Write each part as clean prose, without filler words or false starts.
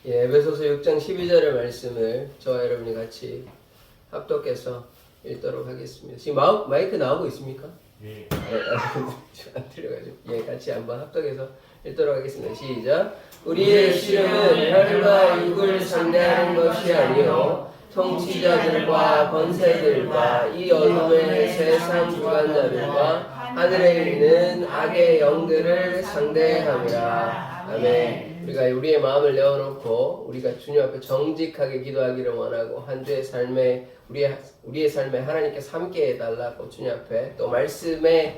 예, 에베소서 6장 12절의 말씀을 저와 여러분이 같이 합독해서 읽도록 하겠습니다. 지금 마이크 나오고 있습니까? 네. 안 들려가지고. 예, 같이 한번 합독해서 읽도록 하겠습니다. 시작. 우리의 씨름은 혈과 육을 상대하는 것이 아니요 통치자들과 권세들과 이 어둠의 세상 주관자들과 하늘에 있는 악의 영들을 상대함이라. 아멘. 우리가 우리의 마음을 내어놓고 우리가 주님 앞에 정직하게 기도하기를 원하고 한 주의 삶에 우리의 삶에 하나님께서 함께 해달라고 주님 앞에 또 말씀이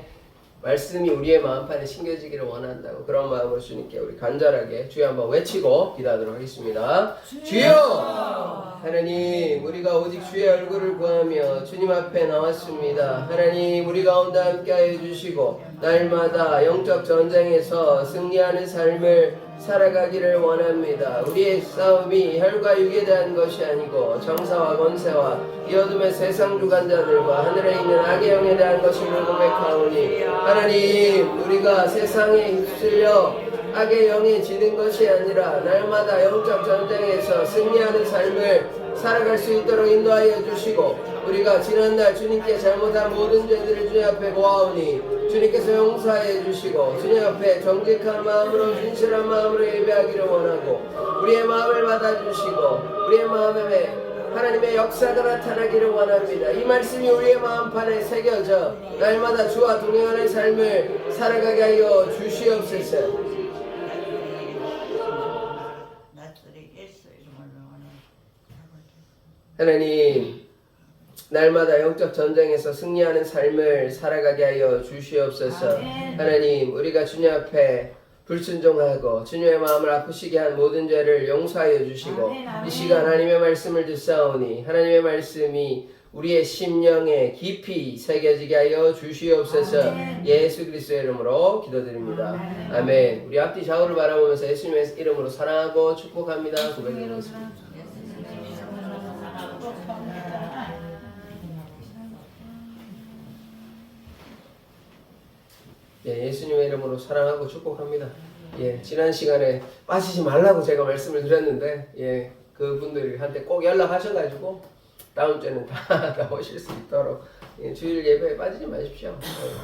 우리의 마음판에 심겨지기를 원한다고 그런 마음으로 주님께 우리 간절하게 주여 한번 외치고 기도하도록 하겠습니다. 주여! 하나님, 우리가 오직 주의 얼굴을 구하며 주님 앞에 나왔습니다. 하나님, 우리 가운데 함께하여 주시고 날마다 영적 전쟁에서 승리하는 삶을 살아가기를 원합니다. 우리의 싸움이 혈과 육에 대한 것이 아니고 정사와 권세와 이 어둠의 세상 주관자들과 하늘에 있는 악의 영에 대한 것임을 고백하오니 하나님, 우리가 세상에 휩쓸려 악의 영에 지는 것이 아니라 날마다 영적 전쟁에서 승리하는 삶을 살아갈 수 있도록 인도하여 주시고 우리가 지난날 주님께 잘못한 모든 죄들을 주님 앞에 보아오니 주님께서 용서해 주시고 주님 앞에 정직한 마음으로 진실한 마음으로 예배하기를 원하고 우리의 마음을 받아주시고 우리의 마음에 하나님의 역사가 나타나기를 원합니다. 이 말씀이 우리의 마음판에 새겨져 날마다 주와 동행하는 삶을 살아가게 하여 주시옵소서. 하나님, 날마다 영적 전쟁에서 승리하는 삶을 살아가게 하여 주시옵소서. 하나님, 우리가 주님 앞에 불순종하고 주님의 마음을 아프시게 한 모든 죄를 용서하여 주시고 이 시간 하나님의 말씀을 듣사오니 하나님의 말씀이 우리의 심령에 깊이 새겨지게 하여 주시옵소서. 예수 그리스도의 이름으로 기도드립니다. 아멘. 우리 앞뒤 좌우를 바라보면서 예수님의 이름으로 사랑하고 축복합니다. 고백해보겠습니다. 예, 예수님의 이름으로 사랑하고 축복합니다. 예, 지난 시간에 빠지지 말라고 제가 말씀을 드렸는데, 예, 그분들이 한테 꼭 연락하셔가지고, 다음 주에는 다 나오실 수 있도록, 예, 주일 예배에 빠지지 마십시오.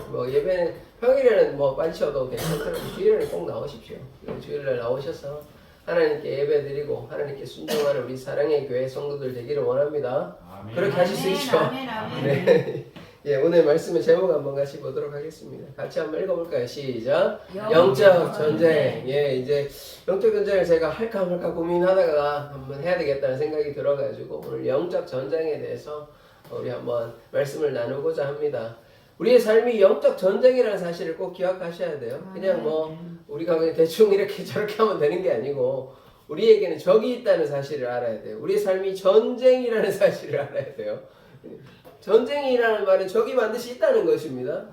뭐, 예배는 평일에는 뭐 빠지셔도 괜찮더라도 주일에는 꼭 나오십시오. 예, 주일날 나오셔서 하나님께 예배 드리고, 하나님께 순종하는 우리 사랑의 교회 성도들 되기를 원합니다. 아멘. 그렇게 하실 수 있죠. 아멘, 아멘. 네. 예, 오늘 말씀의 제목 한번 같이 보도록 하겠습니다. 같이 한번 읽어볼까요? 시작. 영적 전쟁. 예, 이제 영적 전쟁을 제가 할까 말까 고민하다가 한번 해야 되겠다는 생각이 들어가지고 오늘 영적 전쟁에 대해서 우리 한번 말씀을 나누고자 합니다. 우리의 삶이 영적 전쟁이라는 사실을 꼭 기억하셔야 돼요. 그냥 뭐 우리가 그냥 대충 이렇게 저렇게 하면 되는 게 아니고 우리에게는 적이 있다는 사실을 알아야 돼요. 우리의 삶이 전쟁이라는 사실을 알아야 돼요. 전쟁이라는 말은 적이 반드시 있다는 것입니다.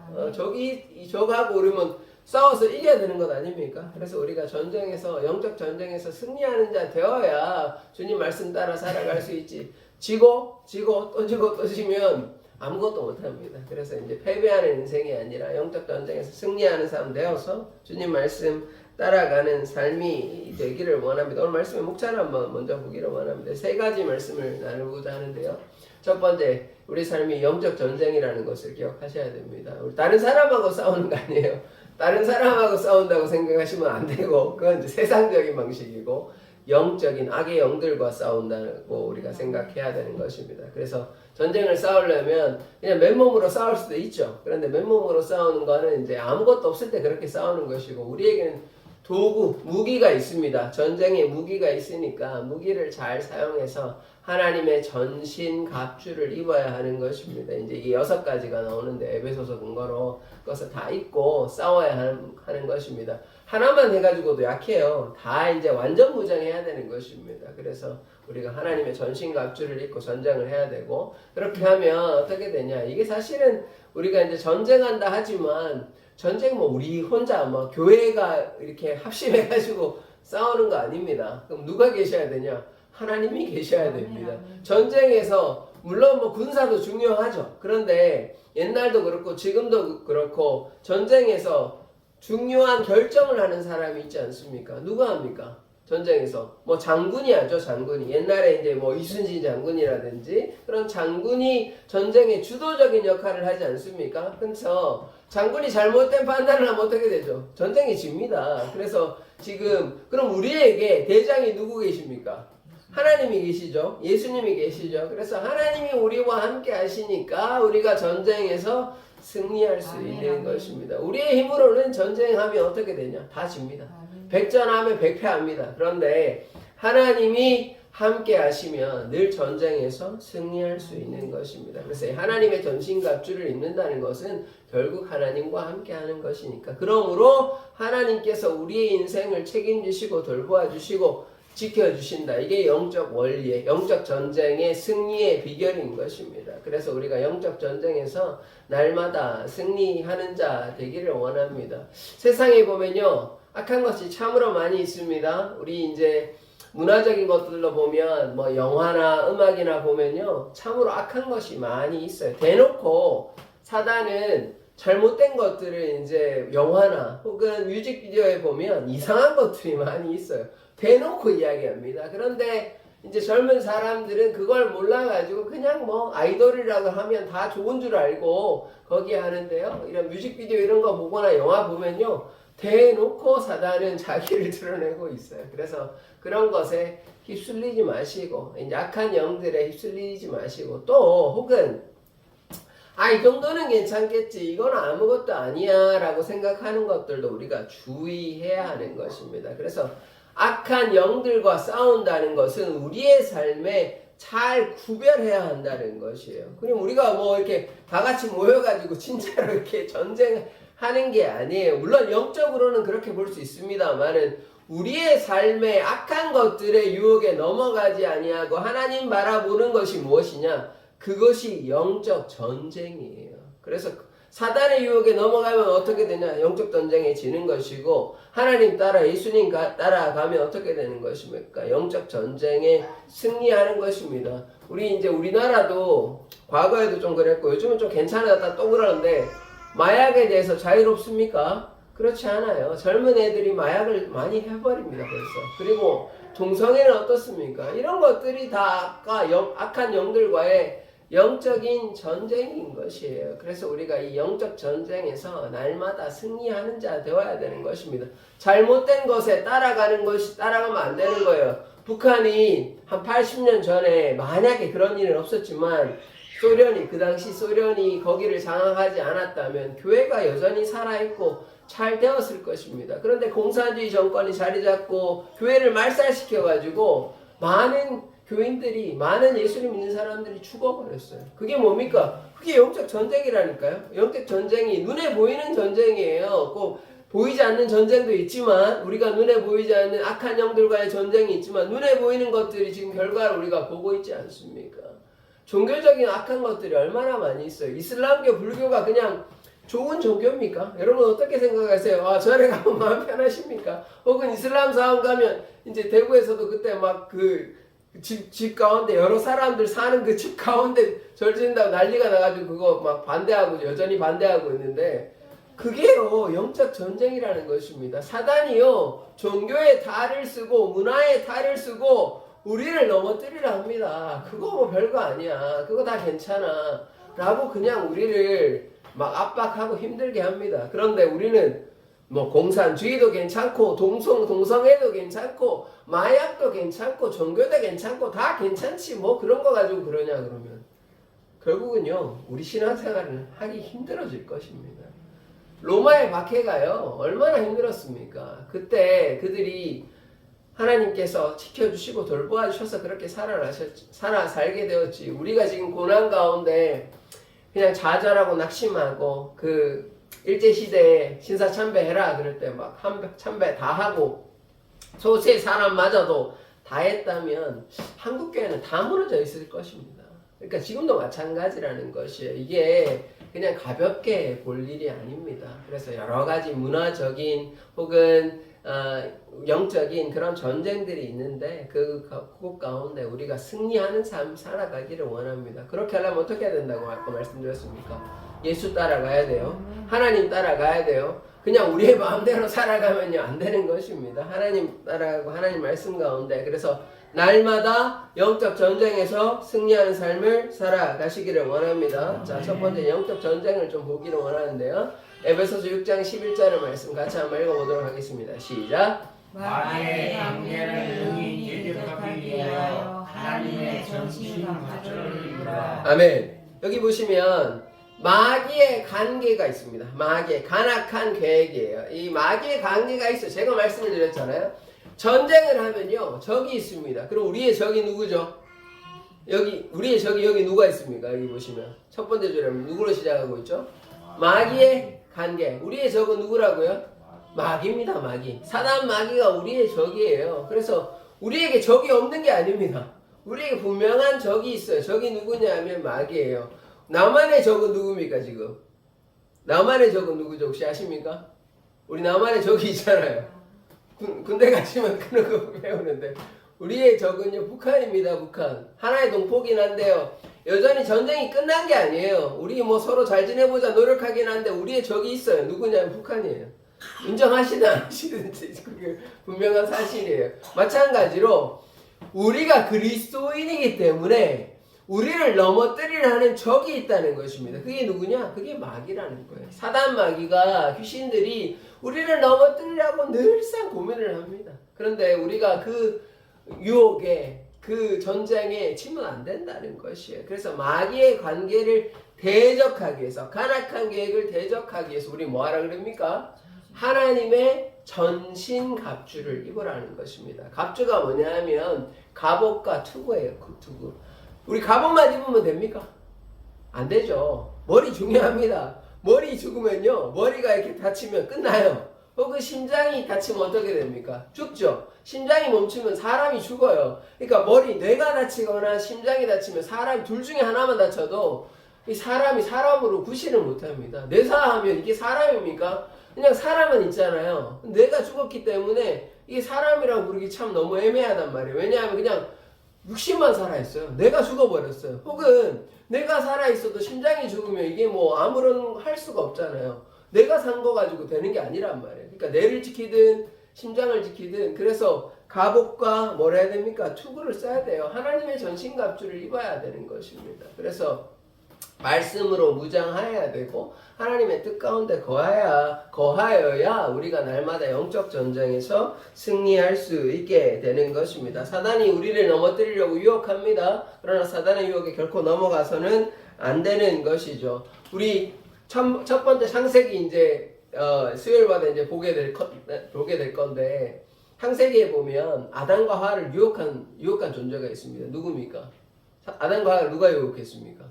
적하고 우리는 싸워서 이겨야 되는 것 아닙니까? 그래서 우리가 전쟁에서 영적 전쟁에서 승리하는 자 되어야 주님 말씀 따라 살아갈 수 있지. 지고 또 지면 아무것도 못합니다. 그래서 이제 패배하는 인생이 아니라 영적 전쟁에서 승리하는 사람 되어서 주님 말씀 따라가는 삶이 되기를 원합니다. 오늘 말씀의 목차를 한번 먼저 보기를 원합니다. 세 가지 말씀을 나누고자 하는데요. 첫 번째, 우리 삶이 영적 전쟁이라는 것을 기억하셔야 됩니다. 우리 다른 사람하고 싸우는 거 아니에요. 다른 사람하고 싸운다고 생각하시면 안 되고 그건 이제 세상적인 방식이고 영적인 악의 영들과 싸운다고 우리가 생각해야 되는 것입니다. 그래서 전쟁을 싸우려면 그냥 맨몸으로 싸울 수도 있죠. 그런데 맨몸으로 싸우는 거는 이제 아무것도 없을 때 그렇게 싸우는 것이고 우리에게는 도구, 무기가 있습니다. 전쟁에 무기가 있으니까 무기를 잘 사용해서 하나님의 전신 갑주를 입어야 하는 것입니다. 이제 이 6가지가 나오는데 에베소서 근거로 그것을 다 입고 싸워야 하는 것입니다. 하나만 해가지고도 약해요. 다 이제 완전 무장해야 되는 것입니다. 그래서 우리가 하나님의 전신 갑주를 입고 전쟁을 해야 되고 그렇게 하면 어떻게 되냐? 이게 사실은 우리가 이제 전쟁한다 하지만 전쟁 뭐 우리 혼자 뭐 교회가 이렇게 합심해가지고 싸우는 거 아닙니다. 그럼 누가 계셔야 되냐? 하나님이 계셔야 됩니다. 전쟁에서 물론 뭐 군사도 중요하죠. 그런데 옛날도 그렇고 지금도 그렇고 전쟁에서 중요한 결정을 하는 사람이 있지 않습니까? 누가 합니까? 전쟁에서 뭐 장군이 하죠. 장군이 옛날에 이제 뭐 이순신 장군이라든지 그런 장군이 전쟁의 주도적인 역할을 하지 않습니까? 그래서 장군이 잘못된 판단을 하면 어떻게 되죠? 전쟁이 집니다. 그래서 지금 그럼 우리에게 대장이 누구 계십니까? 하나님이 계시죠. 예수님이 계시죠. 그래서 하나님이 우리와 함께 하시니까 우리가 전쟁에서 승리할 수 있는 것입니다. 우리의 힘으로는 전쟁하면 어떻게 되냐? 다 집니다. 백전하면 백패합니다. 그런데 하나님이 함께 하시면 늘 전쟁에서 승리할 수 있는 것입니다. 그래서 하나님의 전신갑주를 입는다는 것은 결국 하나님과 함께 하는 것이니까. 그러므로 하나님께서 우리의 인생을 책임지시고 돌보아 주시고 지켜주신다. 이게 영적 원리의, 영적 전쟁의 승리의 비결인 것입니다. 그래서 우리가 영적 전쟁에서 날마다 승리하는 자 되기를 원합니다. 세상에 보면요, 악한 것이 참으로 많이 있습니다. 우리 이제 문화적인 것들로 보면 뭐 영화나 음악이나 보면요, 참으로 악한 것이 많이 있어요. 대놓고 사단은 잘못된 것들을 이제 영화나 혹은 뮤직비디오에 보면 이상한 것들이 많이 있어요. 대놓고 이야기합니다. 그런데 이제 젊은 사람들은 그걸 몰라가지고 그냥 뭐 아이돌이라고 하면 다 좋은 줄 알고 거기에 하는데요. 이런 뮤직비디오 이런 거 보거나 영화 보면요, 대놓고 사단은 자기를 드러내고 있어요. 그래서 그런 것에 휩쓸리지 마시고, 이제 악한 영들에 휩쓸리지 마시고, 또 혹은 이 정도는 괜찮겠지, 이건 아무것도 아니야 라고 생각하는 것들도 우리가 주의해야 하는 것입니다. 그래서 악한 영들과 싸운다는 것은 우리의 삶에 잘 구별해야 한다는 것이에요. 그럼 우리가 뭐 이렇게 다 같이 모여가지고 진짜로 이렇게 전쟁하는 게 아니에요. 물론 영적으로는 그렇게 볼 수 있습니다만은 우리의 삶에 악한 것들의 유혹에 넘어가지 아니하고 하나님 바라보는 것이 무엇이냐? 그것이 영적 전쟁이에요. 그래서 사단의 유혹에 넘어가면 어떻게 되냐? 영적 전쟁에 지는 것이고, 하나님 따라 예수님 따라가면 어떻게 되는 것입니까? 영적 전쟁에 승리하는 것입니다. 이제 우리나라도 과거에도 좀 그랬고 요즘은 좀 괜찮았다 또 그러는데, 마약에 대해서 자유롭습니까? 그렇지 않아요. 젊은 애들이 마약을 많이 해버립니다. 벌써. 그리고 동성애는 어떻습니까? 이런 것들이 다 악한 영들과의 영적인 전쟁인 것이에요. 그래서 우리가 이 영적 전쟁에서 날마다 승리하는 자 되어야 되는 것입니다. 잘못된 것에 따라가면 안 되는 거예요. 북한이 한 80년 전에 만약에 그런 일은 없었지만 그 당시 소련이 거기를 장악하지 않았다면 교회가 여전히 살아있고 잘 되었을 것입니다. 그런데 공산주의 정권이 자리 잡고 교회를 말살시켜가지고 많은 교인들이, 많은 예수를 믿는 사람들이 죽어버렸어요. 그게 뭡니까? 그게 영적 전쟁이라니까요. 영적 전쟁이 눈에 보이는 전쟁이에요. 꼭 보이지 않는 전쟁도 있지만, 우리가 눈에 보이지 않는 악한 영들과의 전쟁이 있지만 눈에 보이는 것들이 지금 결과를 우리가 보고 있지 않습니까? 종교적인 악한 것들이 얼마나 많이 있어요. 이슬람교, 불교가 그냥 좋은 종교입니까? 여러분 어떻게 생각하세요? 절에 가면 마음 편하십니까? 혹은 이슬람 사원 가면, 이제 대구에서도 그때 막 집 가운데 여러 사람들 사는 그 집 가운데 절 지는다고 난리가 나가지고 그거 막 여전히 반대하고 있는데, 그게요 영적 전쟁이라는 것입니다. 사단이요 종교의 탈을 쓰고 문화의 탈을 쓰고 우리를 넘어뜨리려 합니다. 그거 뭐 별거 아니야, 그거 다 괜찮아 라고 그냥 우리를 막 압박하고 힘들게 합니다. 그런데 우리는 뭐 공산주의도 괜찮고 동성애도 괜찮고 마약도 괜찮고 종교도 괜찮고 다 괜찮지, 뭐 그런 거 가지고 그러냐 그러면 결국은요 우리 신앙생활을 하기 힘들어질 것입니다. 로마의 박해가요 얼마나 힘들었습니까? 그때 그들이 하나님께서 지켜주시고 돌보아 주셔서 그렇게 살게 되었지. 우리가 지금 고난 가운데 그냥 좌절하고 낙심하고 일제시대에 신사참배해라 그럴 때 막 참배 다 하고 소수의 사람마저도 다 했다면 한국교회는 다 무너져 있을 것입니다. 그러니까 지금도 마찬가지라는 것이에요. 이게 그냥 가볍게 볼 일이 아닙니다. 그래서 여러 가지 문화적인 혹은 영적인 그런 전쟁들이 있는데 그곳 가운데 우리가 승리하는 삶 살아가기를 원합니다. 그렇게 하려면 어떻게 해야 된다고 아까 말씀드렸습니까? 예수 따라가야 돼요. 하나님 따라가야 돼요. 그냥 우리의 마음대로 살아가면요 안 되는 것입니다. 하나님 따라가고 하나님 말씀 가운데. 그래서 날마다 영적 전쟁에서 승리하는 삶을 살아가시기를 원합니다. 자, 첫 번째 영적 전쟁을 좀 보기를 원하는데요. 에베소서 6장 11절의 말씀 같이 한번 읽어보도록 하겠습니다. 시작. 마귀의 관계를 능히 대적하기 위하여 하나님의 전신 갑주를 입으라. 아멘. 여기 보시면 마귀의 관계가 있습니다. 마귀의 간악한 계획이에요. 이 마귀의 관계가 있어요. 제가 말씀을 드렸잖아요. 전쟁을 하면요 적이 있습니다. 그럼 우리의 적이 누구죠? 여기 우리의 적이 여기 누가 있습니까? 여기 보시면 첫 번째 줄에 누구로 시작하고 있죠? 마귀의 관계. 우리의 적은 누구라고요? 마귀입니다. 마귀. 사단 마귀가 우리의 적이에요. 그래서 우리에게 적이 없는 게 아닙니다. 우리에게 분명한 적이 있어요. 적이 누구냐 하면 마귀예요. 나만의 적은 누굽니까 지금? 나만의 적은 누구죠? 혹시 아십니까? 우리 나만의 적이 있잖아요. 군대 가시면 그런 거 배우는데 우리의 적은요 북한입니다. 북한. 하나의 동포긴 한데요. 여전히 전쟁이 끝난 게 아니에요. 우리 뭐 서로 잘 지내보자 노력하긴 한데 우리의 적이 있어요. 누구냐면 북한이에요. 인정하시든 안 하시든지 그게 분명한 사실이에요. 마찬가지로 우리가 그리스도인이기 때문에 우리를 넘어뜨리려 하는 적이 있다는 것입니다. 그게 누구냐? 그게 마귀라는 거예요. 사단 마귀가 귀신들이 우리를 넘어뜨리려고 늘상 고민을 합니다. 그런데 우리가 그 유혹에 그 전쟁에 치면 안 된다는 것이에요. 그래서 마귀의 관계를 대적하기 위해서 간악한 계획을 대적하기 위해서 우리 뭐 하라 그럽니까? 하나님의 전신 갑주를 입으라는 것입니다. 갑주가 뭐냐 하면 갑옷과 투구예요. 그 투구. 우리 갑옷만 입으면 됩니까? 안 되죠. 머리 중요합니다. 머리 죽으면요 머리가 이렇게 다치면 끝나요. 혹은 심장이 다치면 어떻게 됩니까? 죽죠. 심장이 멈추면 사람이 죽어요. 그러니까 머리, 뇌가 다치거나 심장이 다치면 사람이 둘 중에 하나만 다쳐도 이 사람이 사람으로 구실을 못합니다. 뇌사하면 이게 사람입니까? 그냥 사람은 있잖아요. 뇌가 죽었기 때문에 이게 사람이라고 부르기 참 너무 애매하단 말이에요. 왜냐하면 그냥 육신만 살아있어요. 뇌가 죽어버렸어요. 혹은 뇌가 살아있어도 심장이 죽으면 이게 뭐 아무런 할 수가 없잖아요. 뇌가 산 거 가지고 되는 게 아니란 말이에요. 그러니까 뇌를 지키든 심장을 지키든 그래서 갑옷과 뭐라 해야 됩니까? 투구를 써야 돼요. 하나님의 전신갑주를 입어야 되는 것입니다. 그래서 말씀으로 무장하여야 되고 하나님의 뜻 가운데 거하여야 우리가 날마다 영적 전쟁에서 승리할 수 있게 되는 것입니다. 사단이 우리를 넘어뜨리려고 유혹합니다. 그러나 사단의 유혹에 결코 넘어가서는 안 되는 것이죠. 우리 첫 번째 창세기 이제 수요일마다 이제 보게 될 건데 창세기에 보면 아담과 하와를 유혹한 존재가 있습니다. 누굽니까? 아담과 하와를 누가 유혹했습니까?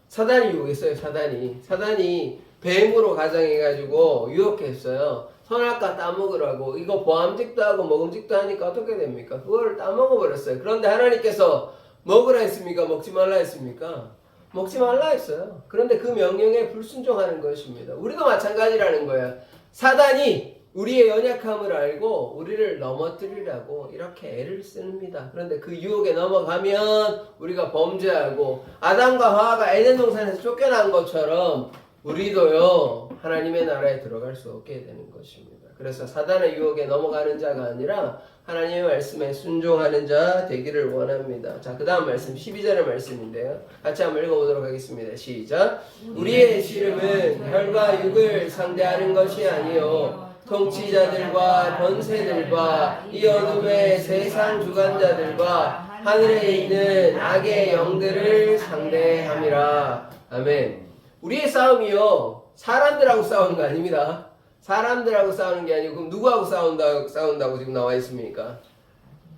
사단이 유혹했어요. 사단이 뱀으로 가장해가지고 유혹했어요. 선악과 따먹으라고. 이거 보암직도 하고 먹음직도 하니까 어떻게 됩니까? 그걸 따먹어버렸어요. 그런데 하나님께서 먹으라 했습니까? 먹지 말라 했습니까? 먹지 말라 했어요. 그런데 그 명령에 불순종하는 것입니다. 우리도 마찬가지라는 거예요. 사단이 우리의 연약함을 알고 우리를 넘어뜨리려고 이렇게 애를 씁니다. 그런데 그 유혹에 넘어가면 우리가 범죄하고 아담과 하와가 에덴 동산에서 쫓겨난 것처럼 우리도요 하나님의 나라에 들어갈 수 없게 되는 것입니다. 그래서 사단의 유혹에 넘어가는 자가 아니라 하나님의 말씀에 순종하는 자 되기를 원합니다. 자, 그 다음 말씀 12절의 말씀인데요. 같이 한번 읽어보도록 하겠습니다. 시작. 우리의 씨름은 혈과 육을 상대하는 것이 아니요 통치자들과 권세들과 이 어둠의 세상 주관자들과 하늘에 있는 악의 영들을 상대함이라. 아멘. 우리의 싸움이요 사람들하고 싸우는 거 아닙니다. 사람들하고 싸우는 게 아니고 그럼 누구하고 싸운다고 지금 나와 있습니까?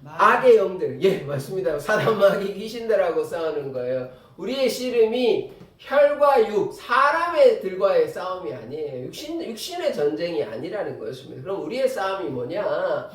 악의 영들. 예, 맞습니다. 사람 마귀 귀신들하고 싸우는 거예요. 우리의 씨름이 혈과 육, 사람들과의 싸움이 아니에요. 육신의 전쟁이 아니라는 것입니다. 그럼 우리의 싸움이 뭐냐?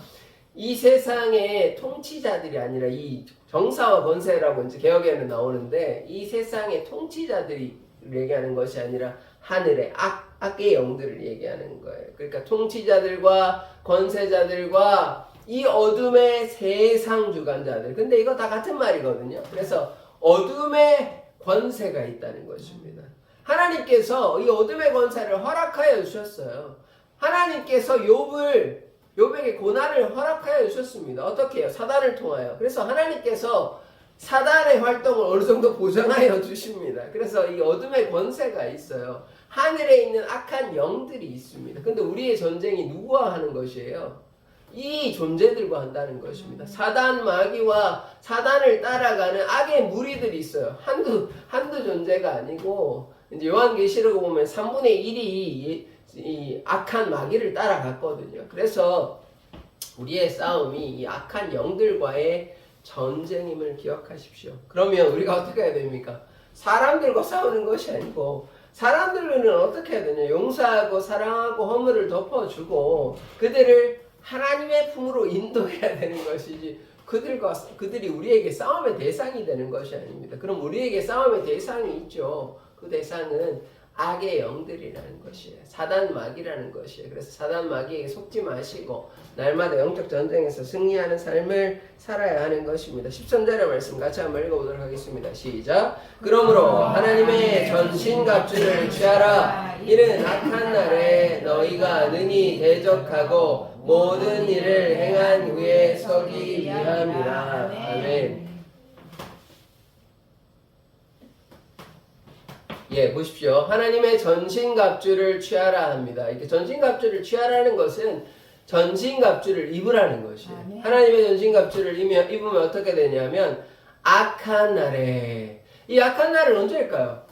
이 세상의 통치자들이 아니라 이 정사와 권세라고 이제 개혁에는 나오는데 이 세상의 통치자들이 얘기하는 것이 아니라 하늘의 악의 영들을 얘기하는 거예요. 그러니까 통치자들과 권세자들과 이 어둠의 세상 주관자들. 근데 이거 다 같은 말이거든요. 그래서 어둠의 권세가 있다는 것입니다. 하나님께서 이 어둠의 권세를 허락하여 주셨어요. 하나님께서 욥에게 고난을 허락하여 주셨습니다. 어떻게 해요? 사단을 통하여. 그래서 하나님께서 사단의 활동을 어느 정도 보장하여 주십니다. 그래서 이 어둠의 권세가 있어요. 하늘에 있는 악한 영들이 있습니다. 근데 우리의 전쟁이 누구와 하는 것이에요? 이 존재들과 한다는 것입니다. 사단 마귀와 사단을 따라가는 악의 무리들이 있어요. 한두 존재가 아니고, 이제 요한계시록 보면 3분의 1이 이 악한 마귀를 따라갔거든요. 그래서 우리의 싸움이 이 악한 영들과의 전쟁임을 기억하십시오. 그러면 우리가 어떻게 해야 됩니까? 사람들과 싸우는 것이 아니고, 사람들은 어떻게 해야 되냐? 용서하고 사랑하고 허물을 덮어주고 그들을 하나님의 품으로 인도해야 되는 것이지, 그들이 우리에게 싸움의 대상이 되는 것이 아닙니다. 그럼 우리에게 싸움의 대상이 있죠. 그 대상은 악의 영들이라는 것이에요. 사단 마귀라는 것이에요. 그래서 사단 마귀에게 속지 마시고 날마다 영적 전쟁에서 승리하는 삶을 살아야 하는 것입니다. 13절의 말씀 같이 한번 읽어보도록 하겠습니다. 시작. 그러므로 하나님의 전신갑주를 취하라. 이는 악한 날에 너희가 능히 대적하고 모든 일을 행한 후에 서기 위함이라. 아멘. 예, 보십시오. 하나님의 전신갑주를 취하라 합니다. 이렇게 전신갑주를 취하라는 것은 전신갑주를 입으라는 것이에요. 하나님의 전신갑주를 입으면 어떻게 되냐면 악한 날에, 이 악한 날은 언제일까요?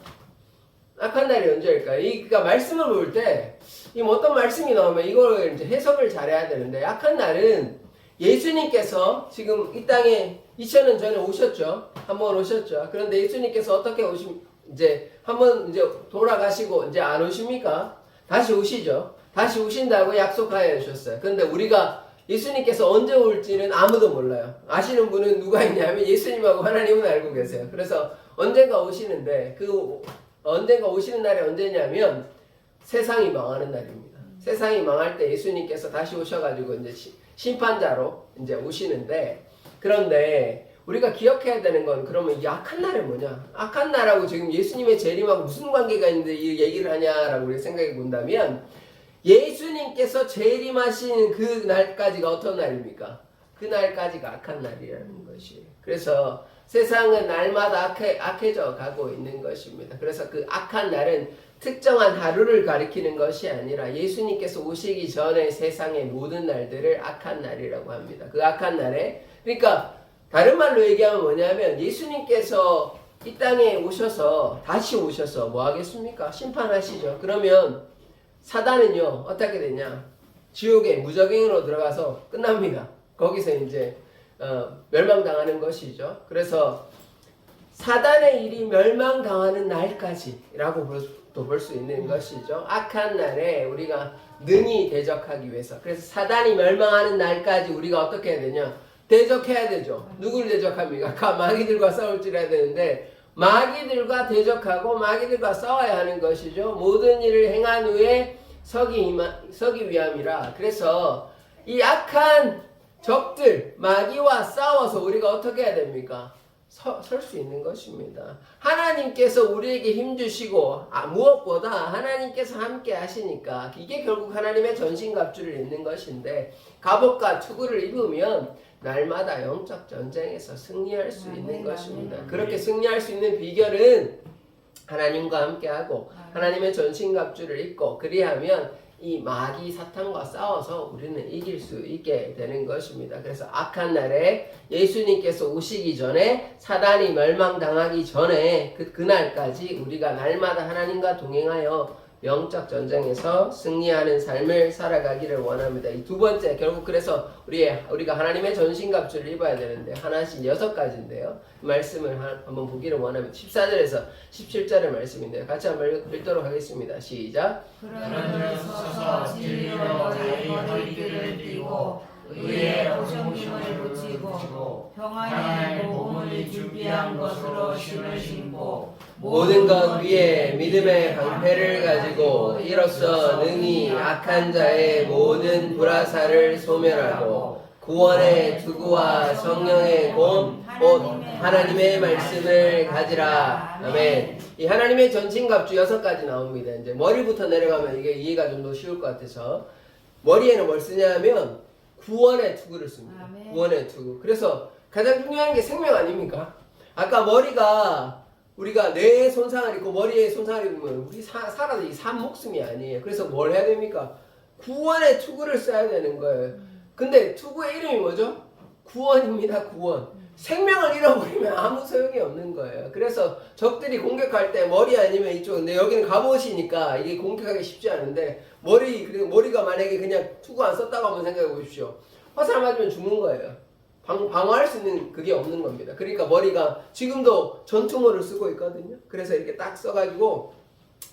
악한 날이 언제일까요? 그러니까 말씀을 볼 때 어떤 말씀이 나오면 이걸 이제 해석을 잘해야 되는데, 악한 날은 예수님께서 지금 이 땅에 2000년 전에 오셨죠. 한번 오셨죠. 그런데 예수님께서 어떻게 이제 한번 이제 돌아가시고 이제 안 오십니까? 다시 오시죠. 다시 오신다고 약속하여 주셨어요. 그런데 우리가 예수님께서 언제 올지는 아무도 몰라요. 아시는 분은 누가 있냐면 예수님하고 하나님은 알고 계세요. 그래서 언젠가 오시는데, 그 언젠가 오시는 날이 언제냐면 세상이 망하는 날입니다. 세상이 망할 때 예수님께서 다시 오셔가지고 이제 심판자로 이제 오시는데, 그런데 우리가 기억해야 되는 건, 그러면 이 악한 날은 뭐냐? 악한 날하고 지금 예수님의 재림하고 무슨 관계가 있는데 이 얘기를 하냐라고 우리가 생각해 본다면, 예수님께서 재림하시는 그 날까지가 어떤 날입니까? 그 날까지가 악한 날이라는 것이에요. 그래서 세상은 날마다 악해져 가고 있는 것입니다. 그래서 그 악한 날은 특정한 하루를 가리키는 것이 아니라 예수님께서 오시기 전에 세상의 모든 날들을 악한 날이라고 합니다. 그 악한 날에, 그러니까 다른 말로 얘기하면 뭐냐면, 예수님께서 이 땅에 오셔서 다시 오셔서 뭐 하겠습니까? 심판하시죠. 그러면 사단은요 어떻게 되냐? 지옥에 무적행으로 들어가서 끝납니다. 거기서 이제 멸망당하는 것이죠. 그래서 사단의 일이 멸망당하는 날까지라고 또 볼 수 있는 것이죠. 악한 날에 우리가 능히 대적하기 위해서. 그래서 사단이 멸망하는 날까지 우리가 어떻게 해야 되냐? 대적해야 되죠. 누구를 대적합니까? 마귀들과 싸울줄 해야 되는데, 마귀들과 대적하고 마귀들과 싸워야 하는 것이죠. 모든 일을 행한 후에 서기 위함이라. 그래서 이 악한 적들, 마귀와 싸워서 우리가 어떻게 해야 됩니까? 설 수 있는 것입니다. 하나님께서 우리에게 힘주시고, 무엇보다 하나님께서 함께 하시니까, 이게 결국 하나님의 전신갑주를 입는 것인데, 갑옷과 투구를 입으면 날마다 영적 전쟁에서 승리할 수 있는 것입니다. 그렇게 승리할 수 있는 비결은 하나님과 함께하고 하나님의 전신갑주를 입고, 그리하면 이 마귀 사탄과 싸워서 우리는 이길 수 있게 되는 것입니다. 그래서 악한 날에 예수님께서 오시기 전에, 사단이 멸망당하기 전에 그날까지 우리가 날마다 하나님과 동행하여 영적 전쟁에서 승리하는 삶을 살아가기를 원합니다. 이 두 번째, 결국 그래서 우리가 하나님의 전신갑주를 입어야 되는데, 하나씩 6가지인데요. 말씀을 한번 보기를 원합니다. 14절에서 17절의 말씀인데요. 같이 한번 읽도록 하겠습니다. 시작. 그러므로 서서 진리로 너희 허리띠를 띠고 의의 보정심을 붙이고 평안의 복음을 준비한 것으로 신을 신고 모든 것 위에 믿음의 방패를 가지고 이로써 능히 악한 자의 모든 불화살을 소멸하고 구원의 투구와 성령의 곧 하나님의 말씀을 가지라. 아멘. 이 하나님의 전신갑주 6가지 나옵니다. 이제 머리부터 내려가면 이게 이해가 좀 더 쉬울 것 같아서 머리에는 뭘 쓰냐면 구원의 투구를 씁니다. 아멘. 구원의 투구. 그래서 가장 중요한 게 생명 아닙니까? 아까 머리가 우리가 뇌에 손상을 입고 머리에 손상을 입으면 우리 살아도 이 산 목숨이 아니에요. 그래서 뭘 해야 됩니까? 구원의 투구를 써야 되는 거예요. 근데 투구의 이름이 뭐죠? 구원입니다. 구원. 생명을 잃어버리면 아무 소용이 없는 거예요. 그래서 적들이 공격할 때 머리 아니면 이쪽, 근데 여기는 갑옷이니까 이게 공격하기 쉽지 않은데 그리고 머리가 만약에 그냥 투구 안 썼다고 한번 생각해 보십시오. 화살 맞으면 죽는 거예요. 방어할 수 있는 그게 없는 겁니다. 그러니까 머리가 지금도 전투모를 쓰고 있거든요. 그래서 이렇게 딱 써가지고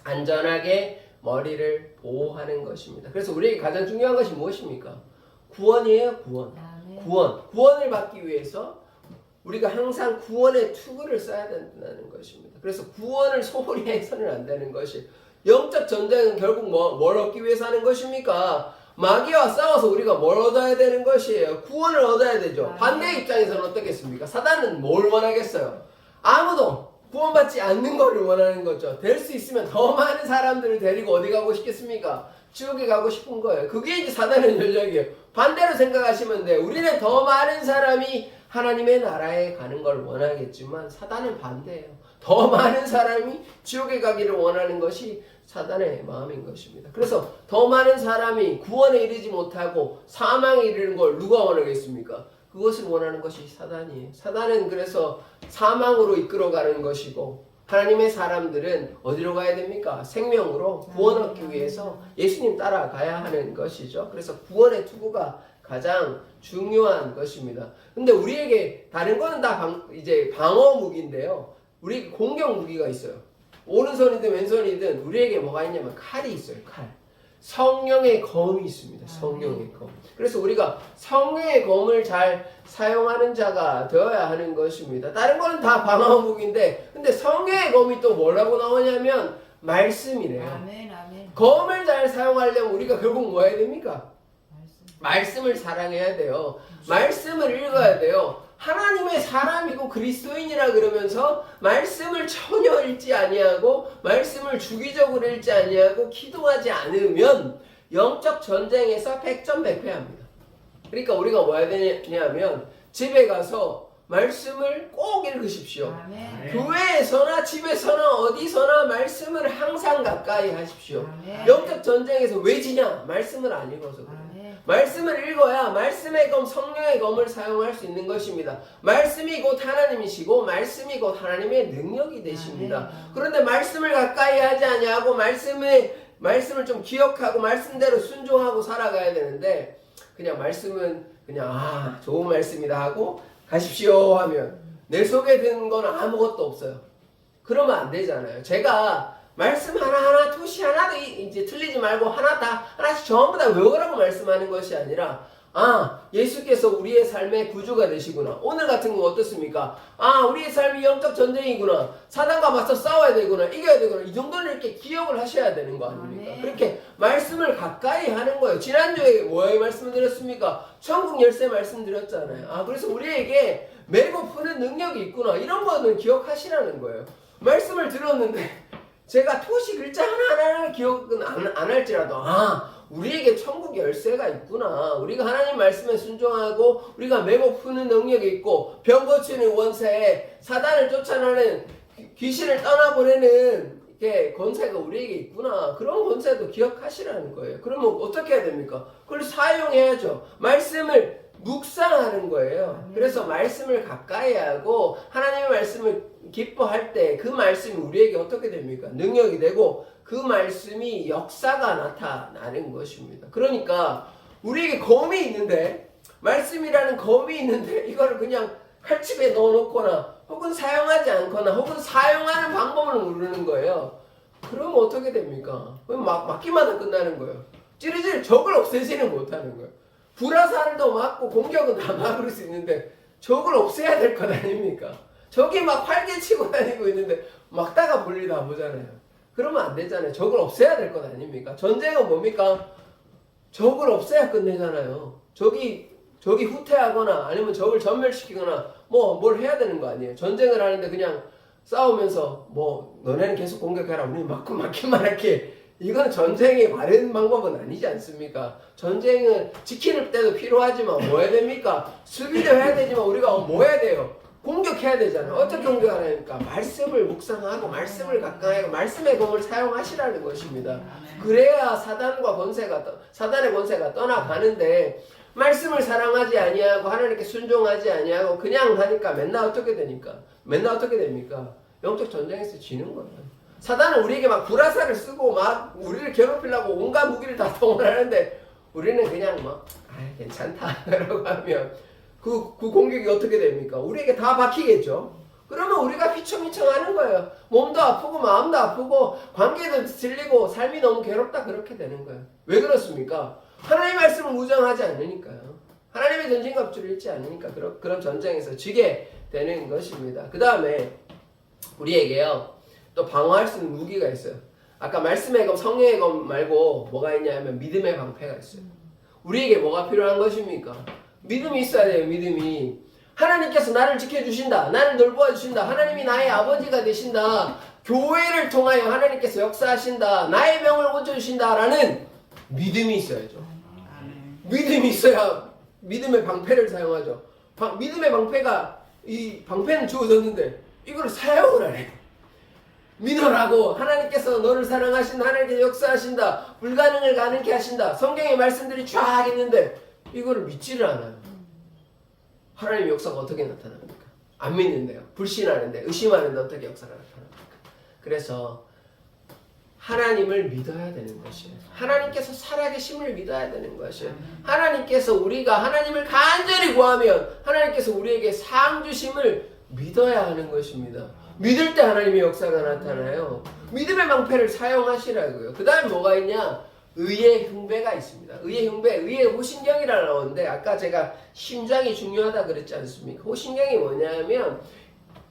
안전하게 머리를 보호하는 것입니다. 그래서 우리에게 가장 중요한 것이 무엇입니까? 구원이에요. 구원. 아멘. 구원을 받기 위해서 우리가 항상 구원의 투구를 써야 된다는 것입니다. 그래서 구원을 소홀히 해서는 안 되는 것이, 영적 전쟁은 결국 뭘 얻기 위해서 하는 것입니까? 마귀와 싸워서 우리가 뭘 얻어야 되는 것이에요? 구원을 얻어야 되죠. 반대 입장에서는 어떻겠습니까? 사단은 뭘 원하겠어요? 아무도 구원받지 않는 것을 원하는 거죠. 될 수 있으면 더 많은 사람들을 데리고 어디 가고 싶겠습니까? 지옥에 가고 싶은 거예요. 그게 이제 사단의 전략이에요. 반대로 생각하시면 돼요. 우리는 더 많은 사람이 하나님의 나라에 가는 걸 원하겠지만 사단은 반대예요. 더 많은 사람이 지옥에 가기를 원하는 것이 사단의 마음인 것입니다. 그래서 더 많은 사람이 구원에 이르지 못하고 사망에 이르는 걸 누가 원하겠습니까? 그것을 원하는 것이 사단이에요. 사단은 그래서 사망으로 이끌어가는 것이고, 하나님의 사람들은 어디로 가야 됩니까? 생명으로 구원 얻기 위해서 예수님 따라가야 하는 것이죠. 그래서 구원의 투구가 가장 중요한 것입니다. 근데 우리에게 다른 거는 다 이제 방어 무기인데요. 우리 공격 무기가 있어요. 오른손이든 왼손이든 우리에게 뭐가 있냐면 칼이 있어요. 칼. 성령의 검이 있습니다. 성령의 검. 그래서 우리가 성령의 검을 잘 사용하는 자가 되어야 하는 것입니다. 다른 거는 다 방어 무기인데, 근데 성령의 검이 또 뭐라고 나오냐면 말씀이래요. 아멘. 아멘. 검을 잘 사용하려면 우리가 결국 뭐 해야 됩니까? 말씀을 사랑해야 돼요. 말씀을 읽어야 돼요. 하나님의 사람이고 그리스도인이라 그러면서 말씀을 전혀 읽지 아니하고 말씀을 주기적으로 읽지 아니하고 기도하지 않으면 영적 전쟁에서 백전백패합니다. 그러니까 우리가 뭐 해야 되냐면 집에 가서 말씀을 꼭 읽으십시오. 아멘. 교회에서나 집에서나 어디서나 말씀을 항상 가까이 하십시오. 아멘. 영적 전쟁에서 왜 지냐? 말씀을 안 읽어서 그래요. 말씀을 읽어야 말씀의 검, 성령의 검을 사용할 수 있는 것입니다. 말씀이 곧 하나님이시고 말씀이 곧 하나님의 능력이 되십니다. 그런데 말씀을 가까이 하지 아니하고 말씀을 좀 기억하고 말씀대로 순종하고 살아가야 되는데, 그냥 말씀은 그냥 좋은 말씀이다 하고 가십시오 하면 내 속에 드는 건 아무것도 없어요. 그러면 안 되잖아요. 제가 말씀 하나하나 토시 하나도 이제 틀리지 말고 하나씩 전부 다 외우라고 말씀하는 것이 아니라, 예수께서 우리의 삶의 구주가 되시구나. 오늘 같은 건 어떻습니까? 우리의 삶이 영적 전쟁이구나. 사단과 맞서 싸워야 되구나. 이겨야 되구나. 이 정도는 이렇게 기억을 하셔야 되는 거 아닙니까? 아멘. 그렇게 말씀을 가까이 하는 거예요. 지난주에 뭐의 말씀을 드렸습니까? 천국 열쇠 말씀 드렸잖아요. 그래서 우리에게 메고 푸는 능력이 있구나. 이런 거는 기억하시라는 거예요. 말씀을 들었는데 제가 토시 글자 하나하나 기억은 안 할지라도 우리에게 천국 열쇠가 있구나. 우리가 하나님 말씀에 순종하고 우리가 메고 푸는 능력이 있고 병 고치는 원세에 사단을 쫓아내는 귀신을 떠나보내는 게 권세가 우리에게 있구나. 그런 권세도 기억하시라는 거예요. 그러면 어떻게 해야 됩니까? 그걸 사용해야죠. 말씀을 묵상하는 거예요. 그래서 말씀을 가까이 하고 하나님의 말씀을 기뻐할 때 그 말씀이 우리에게 어떻게 됩니까? 능력이 되고 그 말씀이 역사가 나타나는 것입니다. 그러니까 우리에게 검이 있는데, 말씀이라는 검이 있는데 이거를 그냥 칼집에 넣어놓거나 혹은 사용하지 않거나 혹은 사용하는 방법을 모르는 거예요. 그러면 어떻게 됩니까? 맞기마다 끝나는 거예요. 찌릿찌릿 적을 없애지는 못하는 거예요. 불화살도 맞고 공격은 다 막을 수 있는데 적을 없애야 될 것 아닙니까? 적이 막 활개치고 다니고 있는데 막다가 볼일 다 보잖아요. 그러면 안 되잖아요. 적을 없애야 될 것 아닙니까? 전쟁은 뭡니까? 적을 없애야 끝내잖아요. 적이 후퇴하거나 아니면 적을 전멸시키거나 뭘 해야 되는 거 아니에요. 전쟁을 하는데 그냥 싸우면서 너네는 계속 공격해라. 우리는 맞기만 할게. 이건 전쟁의 바른 방법은 아니지 않습니까? 전쟁은 지킬 때도 필요하지만 뭐 해야 됩니까? 수비도 해야 되지만 우리가 뭐 해야 돼요? 공격해야 되잖아요. 어떻게 공격하니까 말씀을 묵상하고 말씀을 각각하고 말씀의 검을 사용하시라는 것입니다. 그래야 사단의 권세가 떠나가는데 말씀을 사랑하지 아니하고 하나님께 순종하지 아니하고 그냥 하니까 맨날 어떻게 됩니까? 영적 전쟁에서 지는 거예요. 사단은 우리에게 막 불화살을 쓰고 막 우리를 괴롭히려고 온갖 무기를 다 동원하는데 우리는 그냥 막 괜찮다 라고 하면 그 공격이 어떻게 됩니까? 우리에게 다 박히겠죠. 그러면 우리가 휘청휘청하는 거예요. 몸도 아프고 마음도 아프고 관계도 질리고 삶이 너무 괴롭다 그렇게 되는 거예요. 왜 그렇습니까? 하나님의 말씀을 무장하지 않으니까요. 하나님의 전진갑주를 잃지 않으니까 그런 전쟁에서 지게 되는 것입니다. 그 다음에 우리에게요 또 방어할 수 있는 무기가 있어요. 아까 말씀의 검, 성령의 검 말고 뭐가 있냐면 믿음의 방패가 있어요. 우리에게 뭐가 필요한 것입니까? 믿음이 있어야 돼요. 믿음이. 하나님께서 나를 지켜주신다. 나를 돌보아 주신다. 하나님이 나의 아버지가 되신다. 교회를 통하여 하나님께서 역사하신다. 나의 명을 고쳐주신다. 라는 믿음이 있어야죠. 믿음이 있어야 믿음의 방패를 사용하죠. 믿음의 방패가 이 방패는 주어졌는데 이걸 사용을 안 해요. 믿으라고 하나님께서 너를 사랑하신다. 하나님께서 역사하신다. 불가능을 가능케 하신다. 성경의 말씀들이 쫙 있는데 이거를 믿지를 않아요. 하나님의 역사가 어떻게 나타납니까? 안 믿는데요. 불신하는데 의심하는데 어떻게 역사가 나타납니까? 그래서 하나님을 믿어야 되는 것이에요. 하나님께서 살아계심을 믿어야 되는 것이에요. 하나님께서 우리가 하나님을 간절히 구하면 하나님께서 우리에게 상 주심을 믿어야 하는 것입니다. 믿을 때 하나님의 역사가 나타나요. 믿음의 방패를 사용하시라고요. 그 다음에 뭐가 있냐? 의의 흉배가 있습니다. 의의 흉배, 의의 호신경이라고 나오는데 아까 제가 심장이 중요하다 그랬지 않습니까? 호신경이 뭐냐면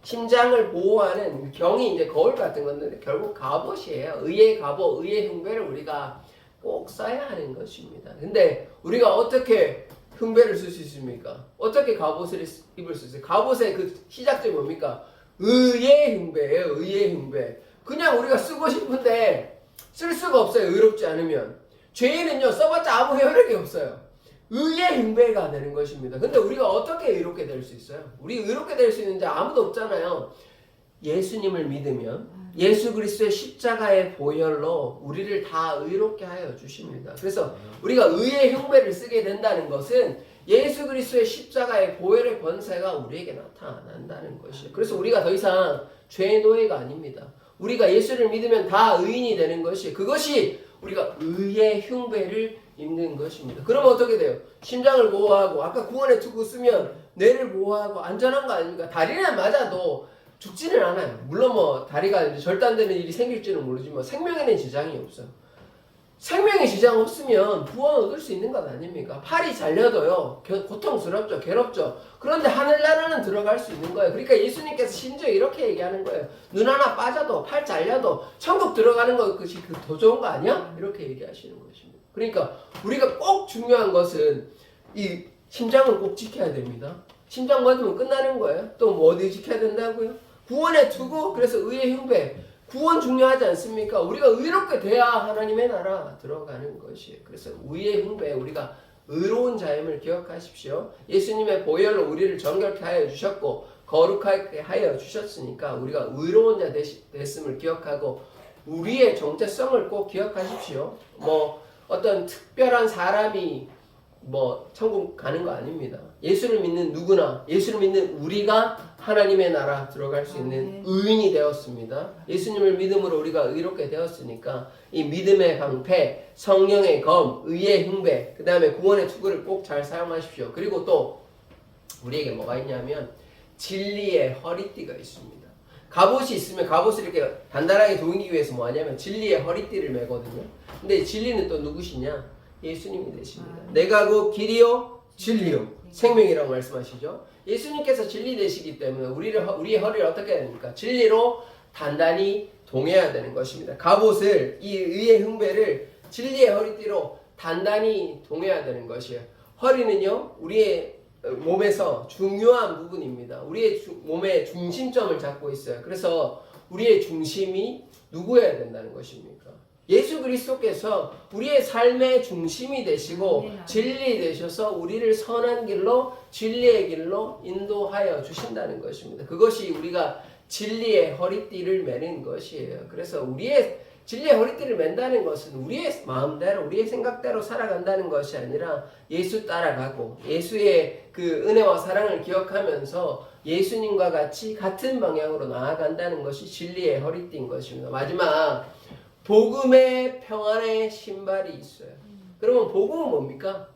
심장을 보호하는 경이 이제 거울 같은 건데 결국 갑옷이에요. 의의 갑옷, 의의 흉배를 우리가 꼭 써야 하는 것입니다. 근데 우리가 어떻게 흉배를 쓸 수 있습니까? 어떻게 갑옷을 입을 수 있어요? 갑옷의 그 시작점이 뭡니까? 의의 흉배예요. 의의 흉배. 그냥 우리가 쓰고 싶은데 쓸 수가 없어요. 의롭지 않으면. 죄인은요 써봤자 아무 효력이 없어요. 의의 흉배가 되는 것입니다. 근데 우리가 어떻게 의롭게 될 수 있어요? 우리 의롭게 될 수 있는 자 아무도 없잖아요. 예수님을 믿으면 예수 그리스도의 십자가의 보혈로 우리를 다 의롭게 하여 주십니다. 그래서 우리가 의의 흉배를 쓰게 된다는 것은 예수 그리스도의 십자가의 보혈의 권세가 우리에게 나타난다는 것이에요. 그래서 우리가 더 이상 죄의 노예가 아닙니다. 우리가 예수를 믿으면 다 의인이 되는 것이 그것이 우리가 의의 흉배를 입는 것입니다. 그러면 어떻게 돼요? 심장을 보호하고 아까 구원의 투구 쓰면 뇌를 보호하고 안전한 거 아닙니까? 다리는 맞아도 죽지는 않아요. 물론 뭐 다리가 이제 절단되는 일이 생길지는 모르지만 생명에는 지장이 없어요. 생명에 지장 없으면 구원 얻을 수 있는 것 아닙니까? 팔이 잘려도요 고통스럽죠, 괴롭죠. 그런데 하늘나라는 들어갈 수 있는 거예요. 그러니까 예수님께서 심지어 이렇게 얘기하는 거예요. 눈 하나 빠져도 팔 잘려도 천국 들어가는 것이 더 좋은 거 아니야? 이렇게 얘기하시는 것입니다. 그러니까 우리가 꼭 중요한 것은 이 심장을 꼭 지켜야 됩니다. 심장 맞으면 끝나는 거예요. 또 뭐 어디 지켜야 된다고요? 구원의 투구, 그래서 의의 흉배. 구원 중요하지 않습니까? 우리가 의롭게 돼야 하나님의 나라 들어가는 것이에요. 그래서 의의 흉배, 우리가 의로운 자임을 기억하십시오. 예수님의 보혈로 우리를 정결케 하여 주셨고 거룩하게 하여 주셨으니까 우리가 의로운 자 됐음을 기억하고 우리의 정체성을 꼭 기억하십시오. 뭐 어떤 특별한 사람이 뭐 천국 가는 거 아닙니다. 예수를 믿는 누구나, 예수를 믿는 우리가 하나님의 나라 들어갈 수 있는 의인이 되었습니다. 예수님을 믿음으로 우리가 의롭게 되었으니까 이 믿음의 방패, 성령의 검, 의의 흉배, 그 다음에 구원의 투구를 꼭 잘 사용하십시오. 그리고 또 우리에게 뭐가 있냐면 진리의 허리띠가 있습니다. 갑옷이 있으면 갑옷을 이렇게 단단하게 동이기 위해서 뭐 하냐면 진리의 허리띠를 매거든요. 근데 진리는 또 누구시냐? 예수님이 되십니다. 내가 그 길이요 진리요 생명이라고 말씀하시죠. 예수님께서 진리 되시기 때문에 우리의 허리를 어떻게 해야 됩니까? 진리로 단단히 동해야 되는 것입니다. 갑옷을, 이 의의 흉배를 진리의 허리띠로 단단히 동해야 되는 것이에요. 허리는요 우리의 몸에서 중요한 부분입니다. 우리의 몸의 중심점을 잡고 있어요. 그래서 우리의 중심이 누구여야 된다는 것입니까? 예수 그리스도께서 우리의 삶의 중심이 되시고 진리 되셔서 우리를 선한 길로 진리의 길로 인도하여 주신다는 것입니다. 그것이 우리가 진리의 허리띠를 매는 것이에요. 그래서 우리의 진리의 허리띠를 맨다는 것은 우리의 마음대로 우리의 생각대로 살아간다는 것이 아니라 예수 따라가고 예수의 그 은혜와 사랑을 기억하면서 예수님과 같이 같은 방향으로 나아간다는 것이 진리의 허리띠인 것입니다. 마지막 복음의 평안의 신발이 있어요. 그러면 복음은 뭡니까?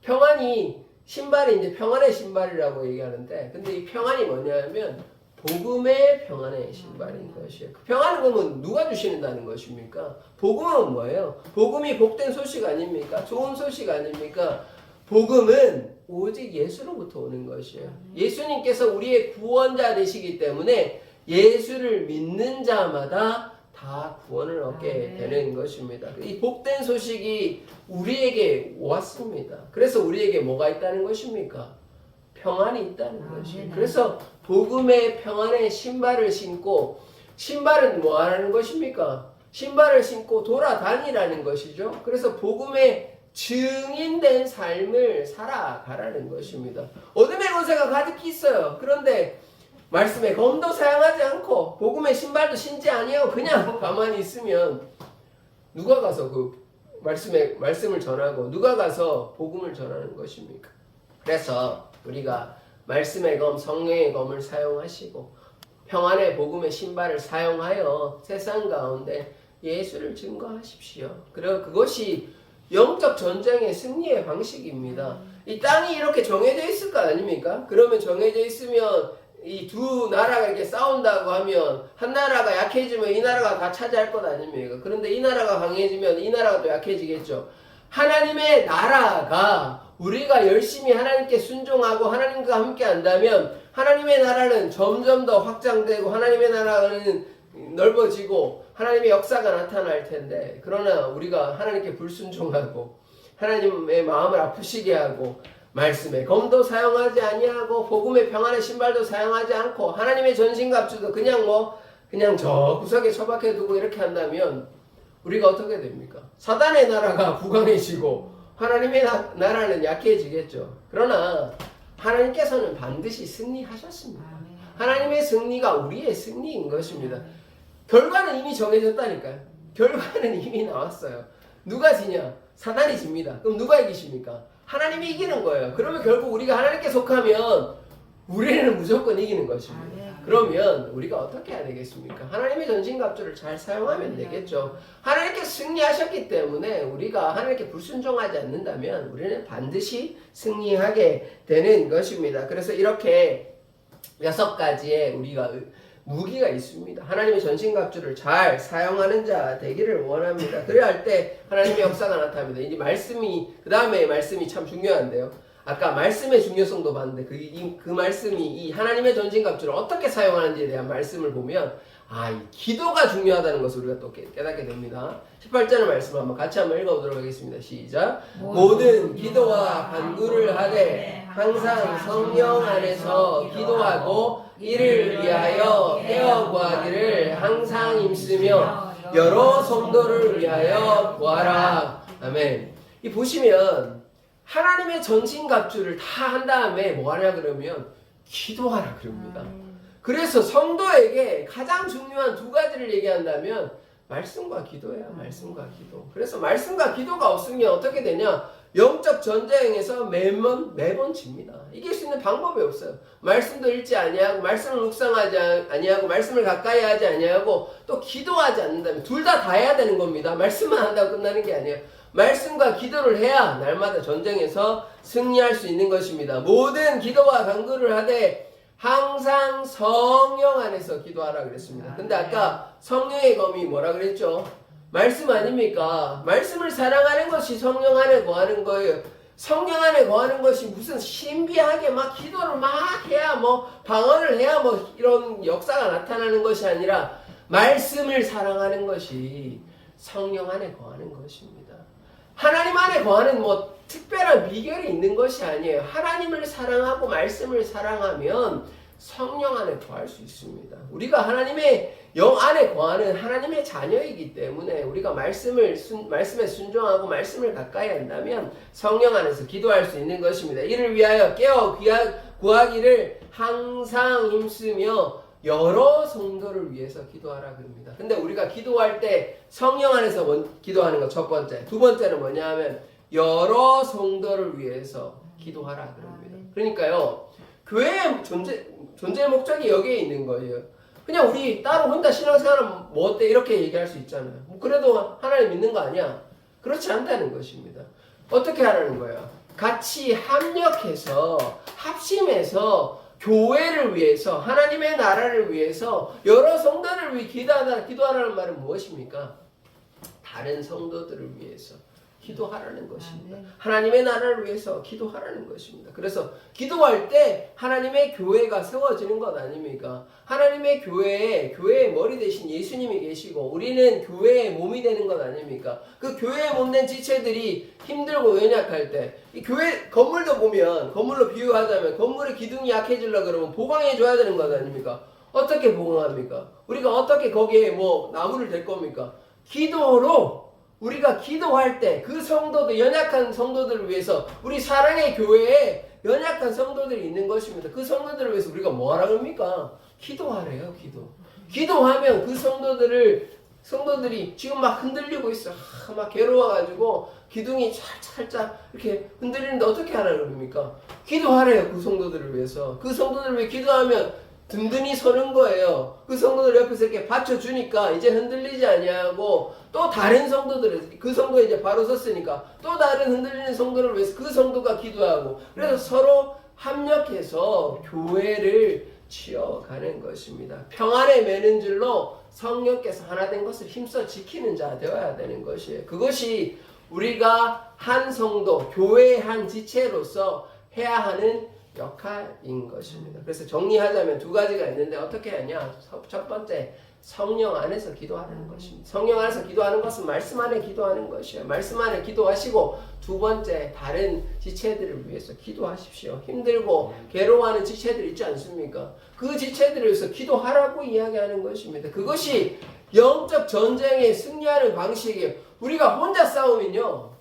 평안이 신발이 이제 평안의 신발이라고 얘기하는데, 근데 이 평안이 뭐냐면 복음의 평안의 신발인 것이에요. 그 평안은 그러면 누가 주시는다는 것입니까? 복음은 뭐예요? 복음이 복된 소식 아닙니까? 좋은 소식 아닙니까? 복음은 오직 예수로부터 오는 것이에요. 예수님께서 우리의 구원자 되시기 때문에 예수를 믿는 자마다 다 구원을 얻게 되는 것입니다. 이 복된 소식이 우리에게 왔습니다. 그래서 우리에게 뭐가 있다는 것입니까? 평안이 있다는 것이에요. 그래서 복음의 평안의 신발을 신고, 신발은 뭐 하는 것입니까? 신발을 신고 돌아다니라는 것이죠. 그래서 복음의 증인된 삶을 살아가라는 것입니다. 어둠의 권세가 가득히 있어요. 그런데 말씀에 검도 사용하지 않고 복음의 신발도 신지 아니하고 그냥 가만히 있으면 누가 가서 그 말씀을 전하고 누가 가서 복음을 전하는 것입니까? 그래서 우리가 말씀의 검, 성령의 검을 사용하시고 평안의 복음의 신발을 사용하여 세상 가운데 예수를 증거하십시오. 그리고 그것이 영적 전쟁의 승리의 방식입니다. 이 땅이 이렇게 정해져 있을 거 아닙니까? 그러면 정해져 있으면 이 두 나라가 이렇게 싸운다고 하면 한 나라가 약해지면 이 나라가 다 차지할 것 아닙니까? 그런데 이 나라가 강해지면 이 나라가 또 약해지겠죠. 하나님의 나라가 우리가 열심히 하나님께 순종하고 하나님과 함께 한다면 하나님의 나라는 점점 더 확장되고 하나님의 나라는 넓어지고 하나님의 역사가 나타날 텐데, 그러나 우리가 하나님께 불순종하고 하나님의 마음을 아프시게 하고 말씀의 검도 사용하지 아니하고 복음의 평안의 신발도 사용하지 않고 하나님의 전신갑주도 그냥 저 구석에 처박혀 두고 이렇게 한다면 우리가 어떻게 됩니까? 사단의 나라가 부강해지고 하나님의 나라는 약해지겠죠. 그러나 하나님께서는 반드시 승리하셨습니다. 하나님의 승리가 우리의 승리인 것입니다. 결과는 이미 정해졌다니까요. 결과는 이미 나왔어요. 누가 지냐? 사단이 집니다. 그럼 누가 이기십니까? 하나님이 이기는 거예요. 그러면 결국 우리가 하나님께 속하면 우리는 무조건 이기는 것입니다. 그러면 우리가 어떻게 해야 되겠습니까? 하나님의 전신갑주를 잘 사용하면 되겠죠. 하나님께 승리하셨기 때문에 우리가 하나님께 불순종하지 않는다면 우리는 반드시 승리하게 되는 것입니다. 그래서 이렇게 6가지의 우리가 무기가 있습니다. 하나님의 전신갑주를 잘 사용하는 자 되기를 원합니다. 그래야 할 때 하나님의 역사가 나타납니다. 이제 그 다음에 말씀이 참 중요한데요. 아까 말씀의 중요성도 봤는데 그 말씀이 이 하나님의 전신갑주를 어떻게 사용하는지에 대한 말씀을 보면 이 기도가 중요하다는 것을 우리가 또 깨닫게 됩니다. 18절의 말씀을 같이 한번 읽어보도록 하겠습니다. 시작. 모든 기도와 간구를 하되 항상 성령 안에서 기도하고 이를 위하여 깨어 구하기를 항상 힘쓰며 여러 성도를 위하여 구하라. 아멘. 이 보시면 하나님의 전신갑주를 다 한 다음에 뭐 하냐 그러면 기도하라 그럽니다. 그래서 성도에게 가장 중요한 2가지를 얘기한다면 말씀과 기도예요. 말씀과 기도. 그래서 말씀과 기도가 없으면 어떻게 되냐? 영적 전쟁에서 매번 집니다. 이길 수 있는 방법이 없어요. 말씀도 읽지 아니하고 말씀을 묵상하지 아니하고 말씀을 가까이 하지 아니하고 또 기도하지 않는다면 둘 다 해야 되는 겁니다. 말씀만 한다고 끝나는 게 아니에요. 말씀과 기도를 해야 날마다 전쟁에서 승리할 수 있는 것입니다. 모든 기도와 간구를 하되 항상 성령 안에서 기도하라 그랬습니다. 근데 아까 성령의 검이 뭐라 그랬죠? 말씀 아닙니까? 말씀을 사랑하는 것이 성령 안에 거하는 거예요. 성령 안에 거하는 것이 무슨 신비하게 막 기도를 막 해야 방언을 해야 이런 역사가 나타나는 것이 아니라 말씀을 사랑하는 것이 성령 안에 거하는 것입니다. 하나님 안에 거하는 특별한 비결이 있는 것이 아니에요. 하나님을 사랑하고 말씀을 사랑하면 성령 안에 거할 수 있습니다. 우리가 하나님의 영 안에 거하는 하나님의 자녀이기 때문에 우리가 말씀에 순종하고 말씀을 가까이 한다면 성령 안에서 기도할 수 있는 것입니다. 이를 위하여 깨어 구하기를 항상 힘쓰며 여러 성도를 위해서 기도하라 그럽니다. 근데 우리가 기도할 때 성령 안에서 기도하는 것 첫 번째. 두 번째는 뭐냐 하면 여러 성도를 위해서 기도하라 그럽니다. 그러니까요. 교회의 존재의 목적이 여기에 있는 거예요. 그냥 우리 따로 혼자 신앙생활하면 뭐 어때 이렇게 얘기할 수 있잖아요. 뭐 그래도 하나님 믿는 거 아니야? 그렇지 않다는 것입니다. 어떻게 하라는 거예요? 같이 합력해서 합심해서 교회를 위해서 하나님의 나라를 위해서 여러 성도를 위해 기도하라는 말은 무엇입니까? 다른 성도들을 위해서 기도하라는 것입니다. 하나님의 나라를 위해서 기도하라는 것입니다. 그래서 기도할 때 하나님의 교회가 세워지는 것 아닙니까? 하나님의 교회의 머리 대신 예수님이 계시고 우리는 교회의 몸이 되는 것 아닙니까? 그 교회의 몸된 지체들이 힘들고 연약할 때 이 교회 건물도 보면 건물로 비유하자면 건물의 기둥이 약해지려고 그러면 보강해 줘야 되는 것 아닙니까? 어떻게 보강합니까? 우리가 어떻게 거기에 뭐 나무를 댈 겁니까? 기도로 우리가 기도할 때 그 성도들, 연약한 성도들을 위해서 우리 사랑의 교회에 연약한 성도들이 있는 것입니다. 그 성도들을 위해서 우리가 뭐 하라 그럽니까? 기도하래요, 기도. 기도하면 그 성도들이 지금 막 흔들리고 있어. 막 괴로워가지고 기둥이 살짝 이렇게 흔들리는데 어떻게 하라 그럽니까? 기도하래요, 그 성도들을 위해서. 그 성도들을 위해 기도하면 든든히 서는 거예요. 그 성도들 옆에서 이렇게 받쳐주니까 이제 흔들리지 아니하고 또 다른 성도들을 그 성도에 이제 바로 섰으니까 또 다른 흔들리는 성도를 위해서 그 성도가 기도하고 그래서 서로 합력해서 교회를 치어가는 것입니다. 평안에 매는 줄로 성령께서 하나 된 것을 힘써 지키는 자 되어야 되는 것이에요. 그것이 우리가 한 성도, 교회의 한 지체로서 해야 하는 역할인 것입니다. 그래서 정리하자면 두 가지가 있는데 어떻게 하냐? 첫 번째, 성령 안에서 기도하는 것입니다. 성령 안에서 기도하는 것은 말씀 안에 기도하는 것이에요. 말씀 안에 기도하시고 두 번째, 다른 지체들을 위해서 기도하십시오. 힘들고 괴로워하는 지체들 있지 않습니까? 그 지체들을 위해서 기도하라고 이야기하는 것입니다. 그것이 영적 전쟁에 승리하는 방식이에요. 우리가 혼자 싸우면요.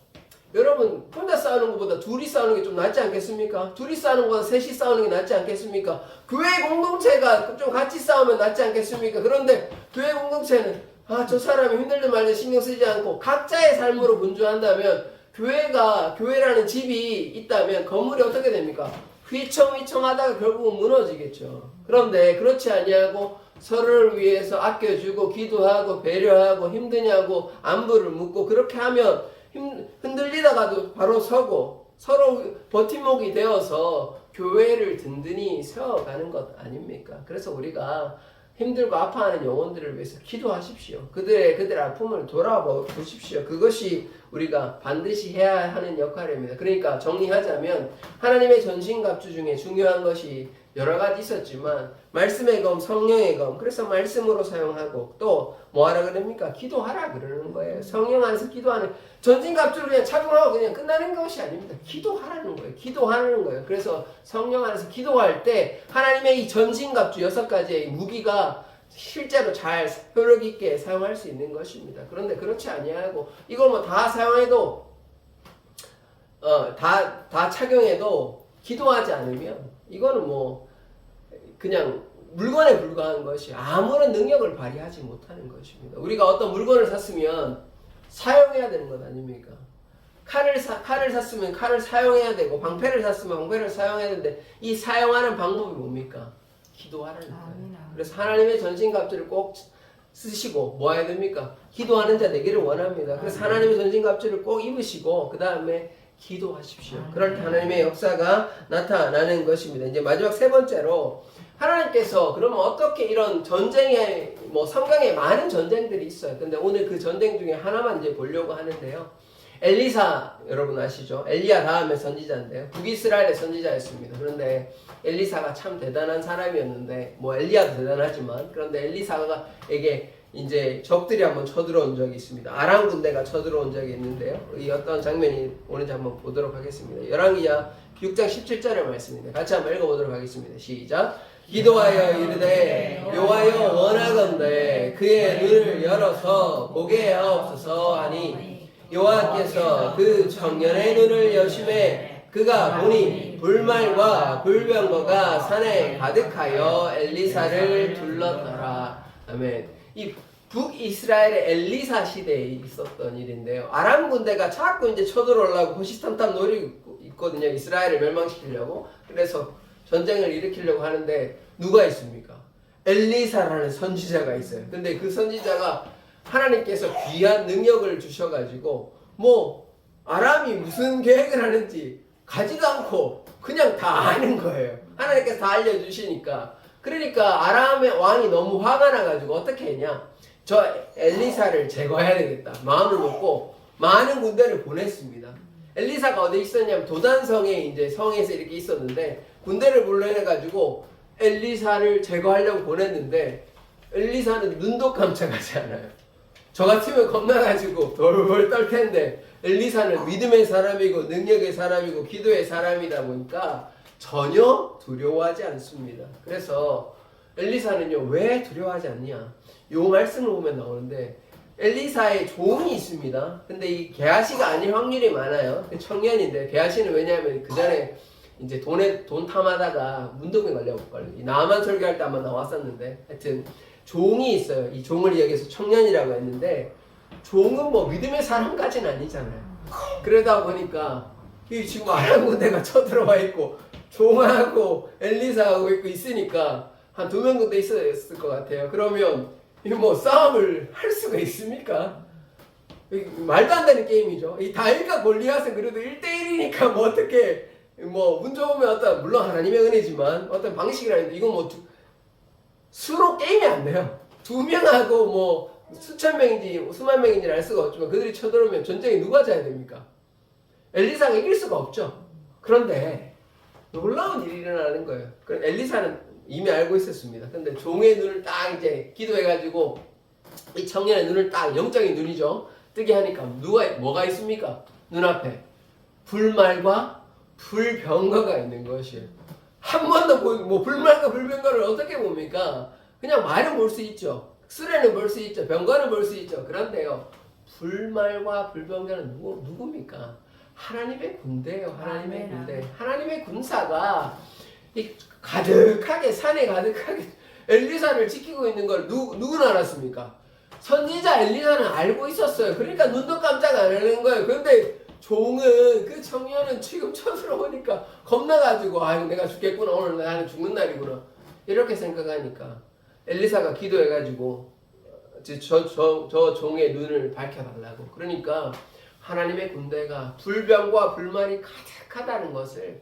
여러분 혼자 싸우는 것보다 둘이 싸우는 게 좀 낫지 않겠습니까? 둘이 싸우는 것보다 셋이 싸우는 게 낫지 않겠습니까? 교회 공동체가 좀 같이 싸우면 낫지 않겠습니까? 그런데 교회 공동체는 저 사람이 힘들든 말든 신경 쓰지 않고 각자의 삶으로 분주한다면 교회라는 집이 있다면 건물이 어떻게 됩니까? 휘청휘청하다가 결국은 무너지겠죠. 그런데 그렇지 아니하고 서로를 위해서 아껴주고 기도하고 배려하고 힘드냐고 안부를 묻고 그렇게 하면 흔들리다가도 바로 서고 서로 버팀목이 되어서 교회를 든든히 세워가는 것 아닙니까? 그래서 우리가 힘들고 아파하는 영혼들을 위해서 기도하십시오. 그들의 아픔을 돌아보십시오. 그것이 우리가 반드시 해야 하는 역할입니다. 그러니까 정리하자면 하나님의 전신갑주 중에 중요한 것이 여러 가지 있었지만 말씀의 검, 성령의 검, 그래서 말씀으로 사용하고 또 뭐하라 그럽니까? 기도하라 그러는 거예요. 성령 안에서 기도하는 전신갑주를 그냥 착용하고 그냥 끝나는 것이 아닙니다. 기도하라는 거예요. 기도하는 거예요. 그래서 성령 안에서 기도할 때 하나님의 이 전신갑주 6가지의 무기가 실제로 잘 효력 있게 사용할 수 있는 것입니다. 그런데 그렇지 아니하고 이걸 뭐 다 사용해도 다 착용해도 기도하지 않으면 이거는 뭐 그냥 물건에 불과한 것이 아무런 능력을 발휘하지 못하는 것입니다. 우리가 어떤 물건을 샀으면 사용해야 되는 것 아닙니까? 칼을 샀으면 칼을 사용해야 되고 방패를 샀으면 방패를 사용해야 되는데 이 사용하는 방법이 뭡니까? 기도하라는 거예요. 그래서 하나님의 전신갑주를 꼭 쓰시고 뭐 해야 됩니까? 기도하는 자 되기를 원합니다. 그래서 하나님의 전신갑주를 꼭 입으시고 그 다음에 기도하십시오. 그럴 때 하나님의 역사가 나타나는 것입니다. 이제 마지막 세 번째로 하나님께서 그러면 어떻게 이런 전쟁에 성경에 많은 전쟁들이 있어요. 근데 오늘 그 전쟁 중에 하나만 이제 보려고 하는데요. 엘리사 여러분 아시죠? 엘리야 다음에 선지자인데요. 북이스라엘의 선지자였습니다. 그런데 엘리사가 참 대단한 사람이었는데 엘리야도 대단하지만 그런데 엘리사에게 이제 적들이 한번 쳐들어온 적이 있습니다. 아람 군대가 쳐들어온 적이 있는데요. 이 어떤 장면이 오는지 한번 보도록 하겠습니다. 열왕기하 6장 17절의 말씀입니다. 같이 한번 읽어보도록 하겠습니다. 시작. 기도하여 이르되 여호와여 원하건대 그의 눈을 열어서 보게 하옵소서 하니 여호와께서 그 청년의 눈을 여심해 그가 보니 불말과 불병거가 산에 가득하여 엘리사를 둘렀더라. 아멘. 이 북이스라엘의 엘리사 시대에 있었던 일인데요. 아람 군대가 자꾸 이제 쳐들어오려고 호시탐탐 노리고 있거든요. 이스라엘을 멸망시키려고. 그래서 전쟁을 일으키려고 하는데 누가 있습니까? 엘리사라는 선지자가 있어요. 근데 그 선지자가 하나님께서 귀한 능력을 주셔가지고 뭐 아람이 무슨 계획을 하는지 가지도 않고 그냥 다 아는 거예요. 하나님께서 다 알려주시니까. 그러니까 아람의 왕이 너무 화가 나가지고 어떻게 했냐? 저 엘리사를 제거해야 되겠다. 마음을 먹고 많은 군대를 보냈습니다. 엘리사가 어디 있었냐면 도단성에 이제 성에서 이렇게 있었는데 군대를 불러내가지고 엘리사를 제거하려고 보냈는데 엘리사는 눈도 깜짝하지 않아요. 저 같으면 겁나가지고 돌돌 떨 텐데 엘리사는 믿음의 사람이고 능력의 사람이고 기도의 사람이다 보니까 전혀 두려워하지 않습니다. 그래서 엘리사는요 왜 두려워하지 않냐? 요 말씀을 보면 나오는데 엘리사의 종이 있습니다. 근데 이 게하시가 아닐 확률이 많아요. 청년인데 게하시는 왜냐하면 그 전에 이제 돈 탐하다가 문둥에 걸려요. 이 나만 설교할 때 한번 나왔었는데 하여튼 종이 있어요. 이 종을 여기서 청년이라고 했는데 종은 뭐 믿음의 사람까지는 아니잖아요. 그러다 보니까 이 지금 아람 군대가 쳐들어와 있고 종하고 엘리사하고 있으니까 한 2명 정도 있었을 것 같아요. 그러면 이 뭐 싸움을 할 수가 있습니까? 말도 안 되는 게임이죠. 이 다윗과 골리앗은 그래도 1대1이니까 뭐 어떻게 뭐 운 좋으면 어떤 물론 하나님의 은혜지만 어떤 방식이라는데 이건 뭐 수로 게임이 안 돼요. 2명하고 뭐 수천 명인지 수만 명인지 알 수가 없지만 그들이 쳐들어오면 전쟁에 누가 져야 됩니까? 엘리사가 이길 수가 없죠. 그런데 놀라운 일이 일어나는 거예요. 그럼 엘리사는 이미 알고 있었습니다. 근데 종의 눈을 딱 이제 기도해가지고 이 청년의 눈을 딱 영적인 눈이죠. 뜨게 하니까 뭐가 있습니까? 눈앞에 불말과 불병거가 있는 것이에요. 한 번도 뭐 불말과 불병거를 어떻게 봅니까? 그냥 말은 볼 수 있죠. 쓰레는 볼 수 있죠. 병거는 볼 수 있죠. 그런데요. 불말과 불병거는 누굽니까? 하나님의 군대예요. 하나님의 군대. 하나님의 군사가 이 가득하게 산에 가득하게 엘리사를 지키고 있는 걸 누구는 알았습니까? 선지자 엘리사는 알고 있었어요. 그러니까 눈도 깜짝 안 하는 거예요. 그런데 종은 그 청년은 지금 쳐들어오니까 겁나가지고 아이고 내가 죽겠구나. 오늘 나는 죽는 날이구나. 이렇게 생각하니까 엘리사가 기도해가지고 저 종의 눈을 밝혀달라고. 그러니까 하나님의 군대가 불병과 불만이 가득하다는 것을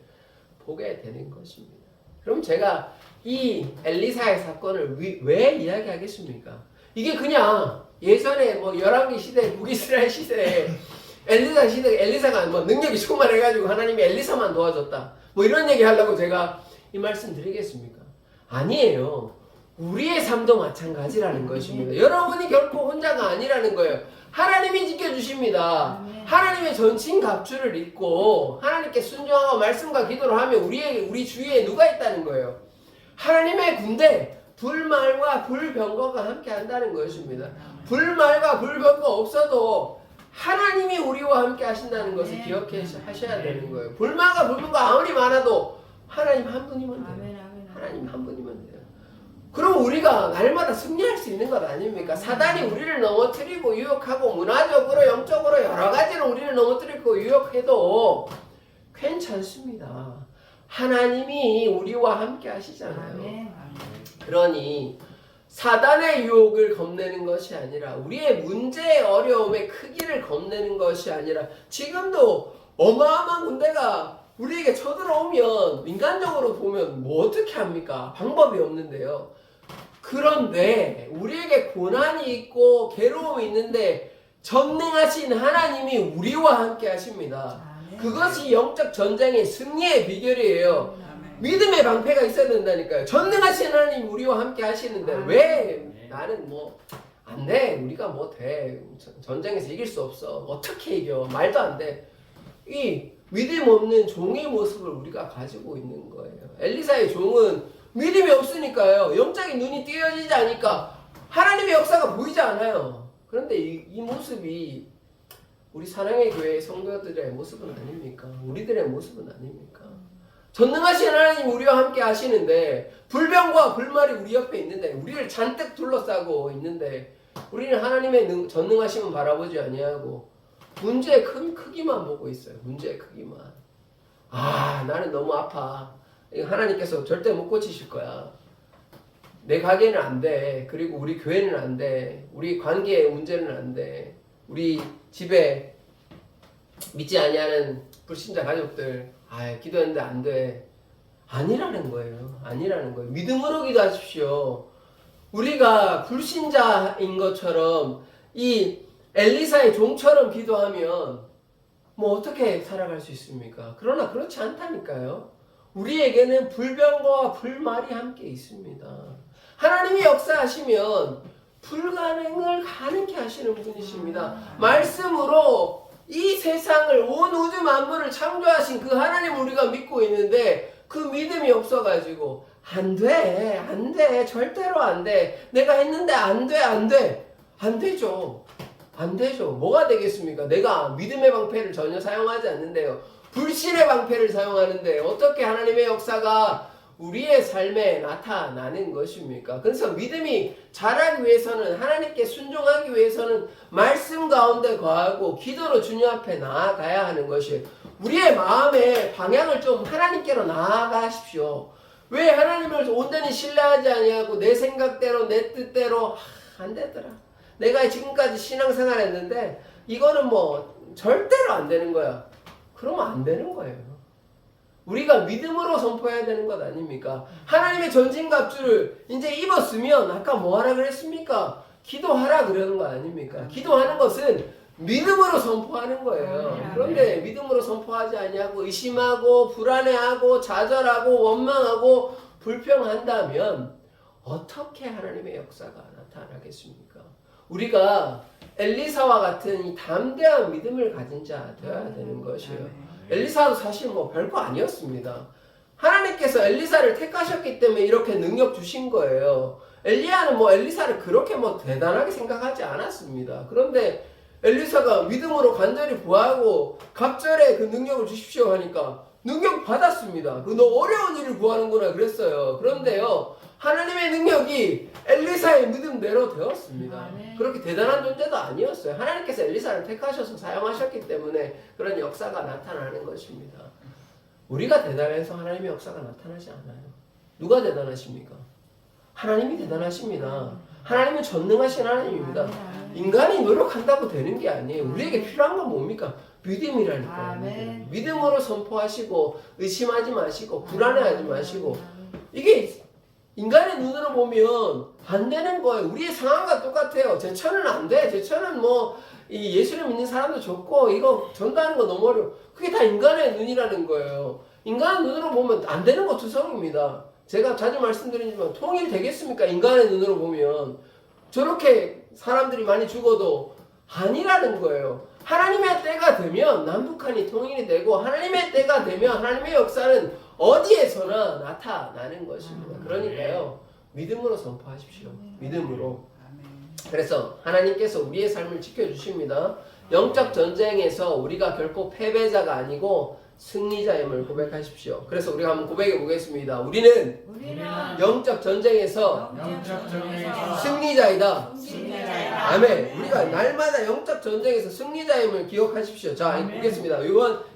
보게 되는 것입니다. 그럼 제가 이 엘리사의 사건을 왜 이야기하겠습니까? 이게 그냥 예전에 뭐 열왕기 시대, 북이스라엘 시대에 엘리사 시대, 엘리사가 뭐 능력이 충만해가지고 하나님이 엘리사만 도와줬다. 뭐 이런 얘기 하려고 제가 이 말씀 드리겠습니까? 아니에요. 우리의 삶도 마찬가지라는 것입니다. 여러분이 결코 혼자가 아니라는 거예요. 하나님이 지켜주십니다. 하나님의 전신 갑주를 입고 하나님께 순종하고 말씀과 기도를 하면 우리 주위에 누가 있다는 거예요? 하나님의 군대, 불말과 불병거가 함께 한다는 것입니다. 불말과 불병거 없어도 하나님이 우리와 함께 하신다는 것을 기억해 하셔야 되는 거예요. 불말과 불병거 아무리 많아도 하나님 한 분이면 돼요. 하나님 한 분이면 돼요. 그럼 우리가 날마다 승리할 수 있는 것 아닙니까? 사단이 우리를 넘어뜨리고 유혹하고 문화적으로 영적으로 여러 가지로 우리를 넘어뜨리고 유혹해도 괜찮습니다. 하나님이 우리와 함께 하시잖아요. 그러니 사단의 유혹을 겁내는 것이 아니라 우리의 문제의 어려움의 크기를 겁내는 것이 아니라 지금도 어마어마한 군대가 우리에게 쳐들어오면 인간적으로 보면 뭐 어떻게 합니까? 방법이 없는데요. 그런데 우리에게 고난이 있고 괴로움이 있는데 전능하신 하나님이 우리와 함께 하십니다. 그것이 영적 전쟁의 승리의 비결이에요. 믿음의 방패가 있어야 된다니까요. 전능하신 하나님 우리와 함께 하시는데 왜 나는 뭐 안 돼. 우리가 뭐 돼. 전쟁에서 이길 수 없어. 어떻게 이겨. 말도 안 돼. 이 믿음 없는 종의 모습을 우리가 가지고 있는 거예요. 엘리사의 종은 믿음이 없으니까요. 영적인 눈이 띄어지지 않으니까 하나님의 역사가 보이지 않아요. 그런데 이 모습이 우리 사랑의 교회 성도들의 모습은 아닙니까? 우리들의 모습은 아닙니까? 전능하신 하나님 우리와 함께 하시는데 불병과 불말이 우리 옆에 있는데 우리를 잔뜩 둘러싸고 있는데 우리는 하나님의 전능하심은 바라보지 아니하고 문제의 크기만 보고 있어요. 문제의 크기만. 나는 너무 아파. 이거 하나님께서 절대 못 고치실 거야. 내 가게는 안 돼. 그리고 우리 교회는 안 돼. 우리 관계의 문제는 안 돼. 우리 집에 믿지 아니하는 불신자 가족들 기도했는데 안 돼. 아니라는 거예요. 아니라는 거예요. 믿음으로 기도하십시오. 우리가 불신자인 것처럼 이 엘리사의 종처럼 기도하면 뭐 어떻게 살아갈 수 있습니까? 그러나 그렇지 않다니까요. 우리에게는 불병과 불말이 함께 있습니다. 하나님이 역사하시면 불가능을 가능케 하시는 분이십니다. 말씀으로 이 세상을 온 우주 만물을 창조하신 그 하나님을 우리가 믿고 있는데 그 믿음이 없어가지고 안 돼, 절대로 안 돼. 내가 했는데 안 되죠. 안 되죠. 뭐가 되겠습니까? 내가 믿음의 방패를 전혀 사용하지 않는데요. 불신의 방패를 사용하는데 어떻게 하나님의 역사가 우리의 삶에 나타나는 것입니까? 그래서 믿음이 자라기 위해서는 하나님께 순종하기 위해서는 말씀 가운데 거하고 기도로 주님 앞에 나아가야 하는 것이 우리의 마음의 방향을 좀 하나님께로 나아가십시오. 왜 하나님을 온전히 신뢰하지 아니하고 내 생각대로 내 뜻대로 안 되더라. 내가 지금까지 신앙생활 했는데 이거는 뭐 절대로 안 되는 거야. 그러면 안 되는 거예요. 우리가 믿음으로 선포해야 되는 것 아닙니까? 하나님의 전신갑주를 이제 입었으면 아까 뭐 하라 그랬습니까? 기도하라 그러는 거 아닙니까? 기도하는 것은 믿음으로 선포하는 거예요. 그런데 믿음으로 선포하지 아니하고 의심하고 불안해하고 좌절하고 원망하고 불평한다면 어떻게 하나님의 역사가 나타나겠습니까? 우리가 엘리사와 같은 이 담대한 믿음을 가진 자 되어야 되는 것이에요. 엘리사도 사실 뭐 별거 아니었습니다. 하나님께서 엘리사를 택하셨기 때문에 이렇게 능력 주신 거예요. 엘리야는 뭐 엘리사를 그렇게 뭐 대단하게 생각하지 않았습니다. 그런데 엘리사가 믿음으로 간절히 구하고 갑절에 그 능력을 주십시오 하니까 능력 받았습니다. 너 어려운 일을 구하는구나 그랬어요. 그런데요, 하나님의 능력이 엘리사의 믿음대로 되었습니다. 그렇게 대단한 존재도 아니었어요. 하나님께서 엘리사를 택하셔서 사용하셨기 때문에 그런 역사가 나타나는 것입니다. 우리가 대단해서 하나님의 역사가 나타나지 않아요. 누가 대단하십니까? 하나님이 대단하십니다. 하나님은 전능하신 하나님입니다. 인간이 노력한다고 되는 게 아니에요. 우리에게 필요한 건 뭡니까? 믿음이라니까요. 믿음으로 선포하시고 의심하지 마시고 불안해하지 마시고 이게 인간의 눈으로 보면 안 되는 거예요. 우리의 상황과 똑같아요. 제천은 안 돼. 제천은 뭐 이 예수를 믿는 사람도 좋고 이거 전도하는 거 너무 어려워. 그게 다 인간의 눈이라는 거예요. 인간의 눈으로 보면 안 되는 거 투성입니다. 제가 자주 말씀드리지만 통일 되겠습니까? 인간의 눈으로 보면 저렇게 사람들이 많이 죽어도 아니라는 거예요. 하나님의 때가 되면 남북한이 통일이 되고 하나님의 때가 되면 하나님의 역사는 어디에서나 나타나는 것입니다. 그러니까요, 믿음으로 선포하십시오. 믿음으로. 그래서 하나님께서 우리의 삶을 지켜주십니다. 영적 전쟁에서 우리가 결코 패배자가 아니고 승리자임을 고백하십시오. 그래서 우리가 한번 고백해 보겠습니다. 우리는 영적 전쟁에서 승리자이다. 아멘. 우리가 날마다 영적 전쟁에서 승리자임을 기억하십시오. 자, 보겠습니다.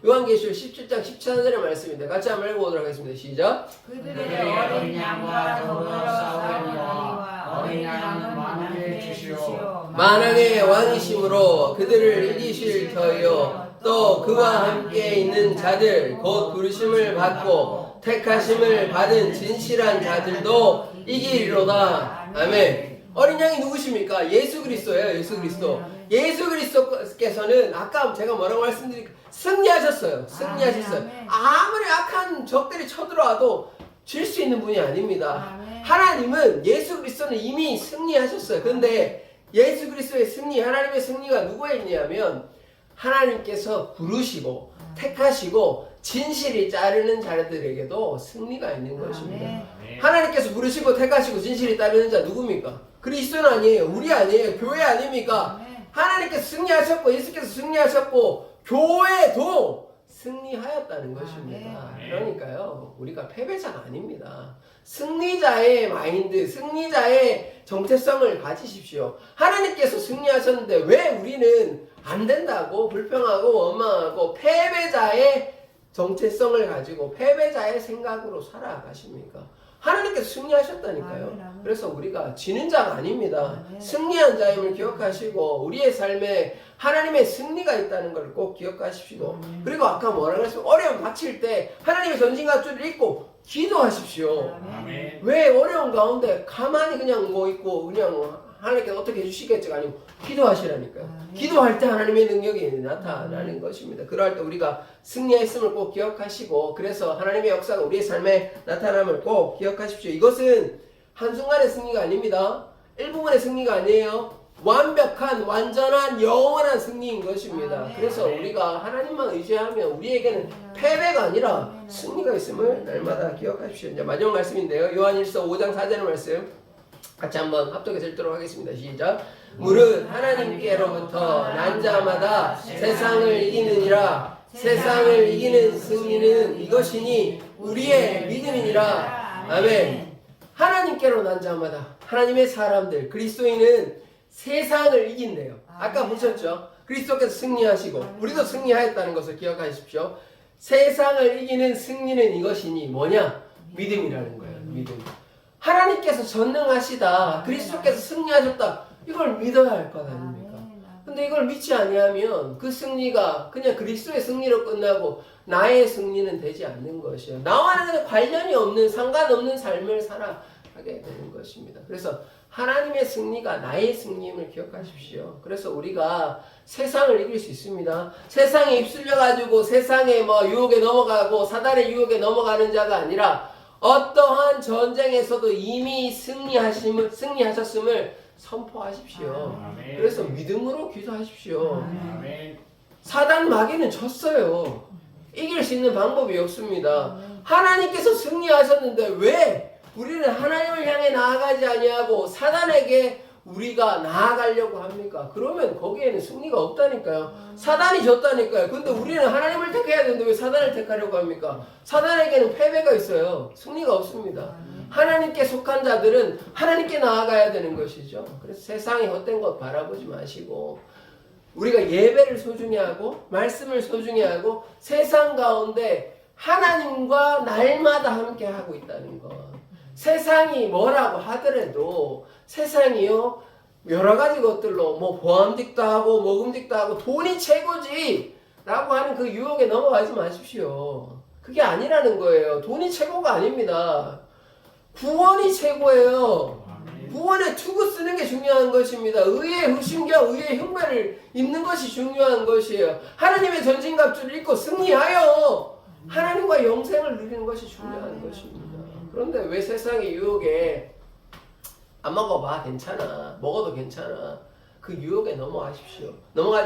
요한계시록 17장 14절의 말씀인데 같이 한번 읽어보도록 하겠습니다. 시작. 그들의 어린 양과 더불어 싸우니와 어린 양은 만왕의 주시오 만왕의 왕이심으로 그들을 이기실 터이요 또 그와 함께 있는 자들 곧 부르심을 받고 택하심을 받은 진실한 자들도 이기리로다. 아멘. 어린 양이 누구십니까? 예수 그리스도예요. 예수 그리스도. 예수 그리스도께서는 아까 제가 뭐라고 말씀드릴까? 승리하셨어요. 승리하셨어요. 아무리 악한 적들이 쳐들어와도 질 수 있는 분이 아닙니다. 하나님은 예수 그리스도는 이미 승리하셨어요. 그런데 예수 그리스도의 승리, 하나님의 승리가 누구에 있냐면 하나님께서 부르시고 택하시고 진실이 따르는 자들에게도 승리가 있는 것입니다. 아멘. 하나님께서 부르시고 택하시고 진실이 따르는 자 누굽니까? 그리스도는 아니에요. 우리 아니에요. 교회 아닙니까? 아멘. 하나님께서 승리하셨고 예수께서 승리하셨고 교회도 승리하였다는 것입니다. 아멘. 그러니까요. 우리가 패배자가 아닙니다. 승리자의 마인드, 승리자의 정체성을 가지십시오. 하나님께서 승리하셨는데 왜 우리는 안 된다고 불평하고 원망하고 패배자의 정체성을 가지고 패배자의 생각으로 살아가십니까? 하나님께서 승리하셨다니까요. 아멘, 아멘. 그래서 우리가 지는 자가 아닙니다. 아멘. 승리한 자임을 기억하시고 우리의 삶에 하나님의 승리가 있다는 걸 꼭 기억하십시오. 아멘. 그리고 아까 뭐라 그랬어요? 어려움 닥칠 때 하나님의 전진갑주를 입고 기도하십시오. 아멘. 왜 어려운 가운데 가만히 그냥 뭐 있고 그냥 하나님께서 어떻게 해주시겠지가 아니고 기도하시라니까요. 아멘. 기도할 때 하나님의 능력이 나타나는 것입니다. 그럴 때 우리가 승리했음을 꼭 기억하시고 그래서 하나님의 역사가 우리의 삶에 나타남을 꼭 기억하십시오. 이것은 한순간의 승리가 아닙니다. 일부분의 승리가 아니에요. 완벽한 완전한 영원한 승리인 것입니다. 아멘. 그래서 우리가 하나님만 의지하면 우리에게는 패배가 아니라 승리가 있음을 날마다 기억하십시오. 이제 마지막 말씀인데요. 요한일서 5장 4절 말씀 같이 한번 합독해서 읽도록 하겠습니다. 시작. 무릇 하나님께로부터 난 자마다 세상을 이기느니라. 세상을 이기는 승리는 이것이니 우리의 믿음이니라. 아멘. 하나님께로 난 자마다 하나님의 사람들 그리스도인은 세상을 이긴대요. 아까 보셨죠? 그리스도께서 승리하시고 우리도 승리하였다는 것을 기억하십시오. 세상을 이기는 승리는 이것이니 뭐냐? 믿음이라는 거예요. 믿음. 하나님께서 전능하시다. 그리스도께서 승리하셨다. 이걸 믿어야 할 것 아닙니까? 근데 이걸 믿지 아니하면 그 승리가 그냥 그리스도의 승리로 끝나고 나의 승리는 되지 않는 것이에요. 나와는 관련이 없는 상관없는 삶을 살아가게 되는 것입니다. 그래서 하나님의 승리가 나의 승리임을 기억하십시오. 그래서 우리가 세상을 이길 수 있습니다. 세상에 휩쓸려가지고 세상의 유혹에 넘어가고 사단의 유혹에 넘어가는 자가 아니라 어떠한 전쟁에서도 이미 승리하셨음을 선포하십시오. 아멘. 그래서 믿음으로 기도하십시오. 아멘. 사단 마귀는 졌어요. 이길 수 있는 방법이 없습니다. 하나님께서 승리하셨는데 왜 우리는 하나님을 향해 나아가지 아니하고 사단에게 우리가 나아가려고 합니까? 그러면 거기에는 승리가 없다니까요. 사단이 졌다니까요. 근데 우리는 하나님을 택해야 되는데 왜 사단을 택하려고 합니까? 사단에게는 패배가 있어요. 승리가 없습니다. 하나님께 속한 자들은 하나님께 나아가야 되는 것이죠. 그래서 세상의 헛된 것 바라보지 마시고 우리가 예배를 소중히 하고 말씀을 소중히 하고 세상 가운데 하나님과 날마다 함께 하고 있다는 것. 세상이 뭐라고 하더라도 세상이요 여러 가지 것들로 보암직도 하고 먹음직도 하고 돈이 최고지 라고 하는 그 유혹에 넘어가지 마십시오. 그게 아니라는 거예요. 돈이 최고가 아닙니다. 구원이 최고예요. 구원에 투구 쓰는 게 중요한 것입니다. 의의 후심과 의의 흉배를 입는 것이 중요한 것이에요. 하나님의 전진갑주를 입고 승리하여 하나님과 영생을 누리는 것이 중요한 것입니다. 그런데 왜 세상의 유혹에 안 먹어봐 괜찮아 먹어도 괜찮아 그 유혹에 넘어가지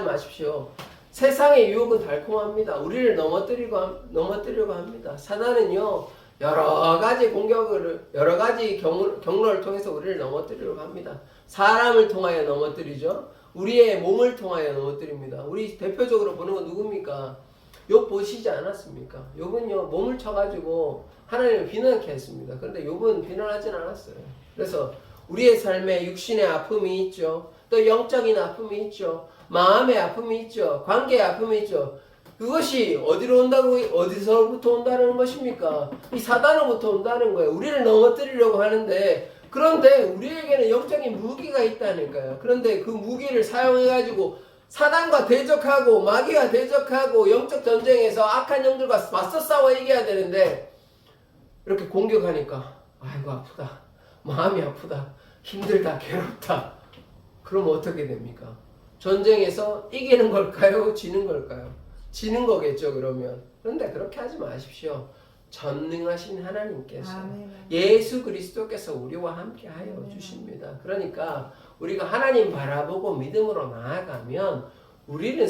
마십시오. 세상의 유혹은 달콤합니다. 우리를 넘어뜨리려고 합니다. 사단은요 여러 가지 공격을 여러 가지 경로를 통해서 우리를 넘어뜨리려고 합니다. 사람을 통하여 넘어뜨리죠. 우리의 몸을 통하여 넘어뜨립니다. 우리 대표적으로 보는 건 누굽니까? 욥 보시지 않았습니까? 욥은요 몸을 쳐가지고 하나님을 비난케 했습니다. 그런데 욥은 비난하진 않았어요. 그래서 우리의 삶에 육신의 아픔이 있죠. 또 영적인 아픔이 있죠. 마음의 아픔이 있죠. 관계의 아픔이 있죠. 그것이 어디서부터 온다는 것입니까? 이 사단으로부터 온다는 거예요. 우리를 넘어뜨리려고 하는데 그런데 우리에게는 영적인 무기가 있다니까요. 그런데 그 무기를 사용해가지고 사단과 대적하고 마귀와 대적하고 영적 전쟁에서 악한 영들과 맞서 싸워 이겨야 되는데 이렇게 공격하니까 아이고 아프다. 마음이 아프다. 힘들다. 괴롭다. 그럼 어떻게 됩니까? 전쟁에서 이기는 걸까요? 지는 걸까요? 지는 거겠죠 그러면. 그런데 그렇게 하지 마십시오. 전능하신 하나님께서 예수 그리스도께서 우리와 함께 하여 주십니다. 그러니까 우리가 하나님 바라보고 믿음으로 나아가면 우리는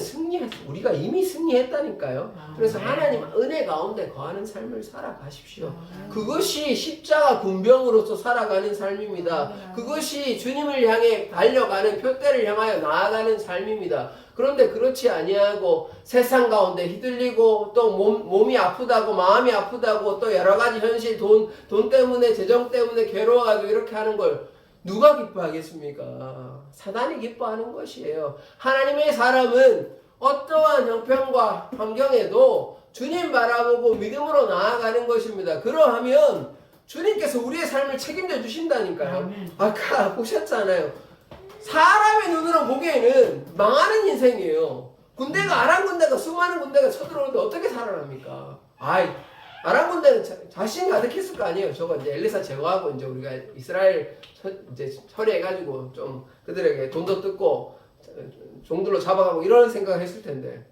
우리가 이미 승리했다니까요. 그래서 하나님 은혜 가운데 거하는 삶을 살아가십시오. 그것이 십자가 군병으로서 살아가는 삶입니다. 그것이 주님을 향해 달려가는 표대를 향하여 나아가는 삶입니다. 그런데 그렇지 아니하고 세상 가운데 휘둘리고 또 몸이 아프다고 마음이 아프다고 또 여러 가지 현실 돈 때문에 재정 때문에 괴로워가지고 이렇게 하는 걸 누가 기뻐하겠습니까? 사단이 기뻐하는 것이에요. 하나님의 사람은 어떠한 형편과 환경에도 주님 바라보고 믿음으로 나아가는 것입니다. 그러하면 주님께서 우리의 삶을 책임져 주신다니까요. 아까 보셨잖아요. 사람의 눈으로 보기에는 망하는 인생이에요. 아람 군대가 수많은 군대가 쳐들어오는데 어떻게 살아납니까? 아람 군대는 자신 가득했을 거 아니에요. 저거 이제 엘리사 제거하고 이제 우리가 이스라엘 이제 처리해가지고 좀 그들에게 돈도 뜯고 종들로 잡아가고 이런 생각을 했을 텐데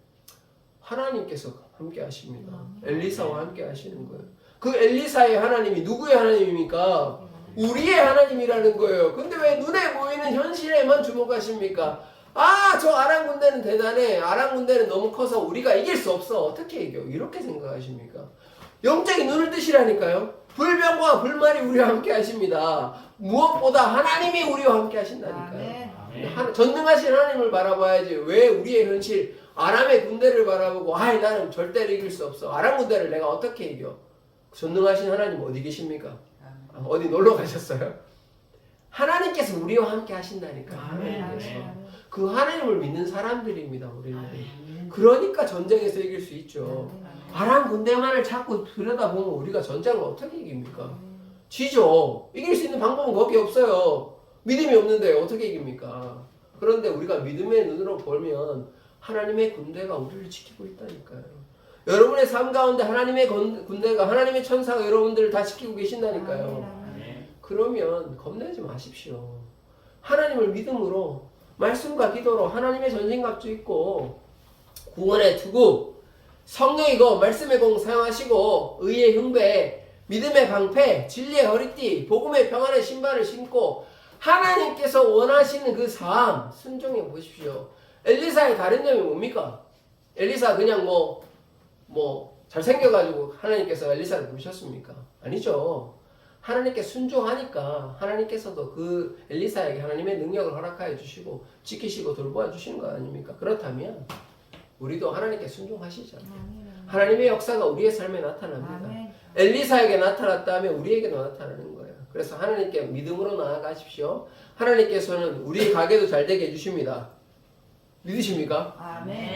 하나님께서 함께 하십니다. 엘리사와 함께 하시는 거예요. 그 엘리사의 하나님이 누구의 하나님입니까? 우리의 하나님이라는 거예요. 근데 왜 눈에 보이는 현실에만 주목하십니까? 저 아람 군대는 대단해. 아람 군대는 너무 커서 우리가 이길 수 없어. 어떻게 이겨? 이렇게 생각하십니까? 영적인 눈을 뜨시라니까요. 불병과 불말이 우리와 함께 하십니다. 무엇보다 하나님이 우리와 함께 하신다니까요. 전능하신 하나님을 바라봐야지. 왜 우리의 현실 아람의 군대를 바라보고 나는 절대로 이길 수 없어. 아람 군대를 내가 어떻게 이겨? 전능하신 하나님 어디 계십니까? 어디 놀러 가셨어요? 하나님께서 우리와 함께 하신다니까요. 하나님께서. 그 하나님을 믿는 사람들입니다. 우리는. 그러니까 전쟁에서 이길 수 있죠. 아람 군대만을 자꾸 들여다보면 우리가 전쟁을 어떻게 이깁니까? 지죠. 이길 수 있는 방법은 거기 없어요. 믿음이 없는데 어떻게 이깁니까? 그런데 우리가 믿음의 눈으로 보면 하나님의 군대가 우리를 지키고 있다니까요. 여러분의 삶 가운데 하나님의 군대가 하나님의 천사가 여러분들을 다 지키고 계신다니까요. 그러면 겁내지 마십시오. 하나님을 믿음으로 말씀과 기도로 하나님의 전신갑주 입고 구원의 투구 성령이고 말씀의 공 사용하시고 의의 흉배 믿음의 방패 진리의 허리띠 복음의 평안의 신발을 신고 하나님께서 원하시는 그 삶 순종해 보십시오. 엘리사의 다른 점이 뭡니까? 엘리사 그냥 잘생겨가지고 하나님께서 엘리사를 부르셨습니까? 아니죠. 하나님께 순종하니까 하나님께서도 그 엘리사에게 하나님의 능력을 허락하여 주시고 지키시고 돌보아 주시는 거 아닙니까? 그렇다면 우리도 하나님께 순종하시잖아요. 하나님의 역사가 우리의 삶에 나타납니다. 엘리사에게 나타났다면 우리에게도 나타나는 거예요. 그래서 하나님께 믿음으로 나아가십시오. 하나님께서는 우리 가게도 잘 되게 해주십니다. 믿으십니까?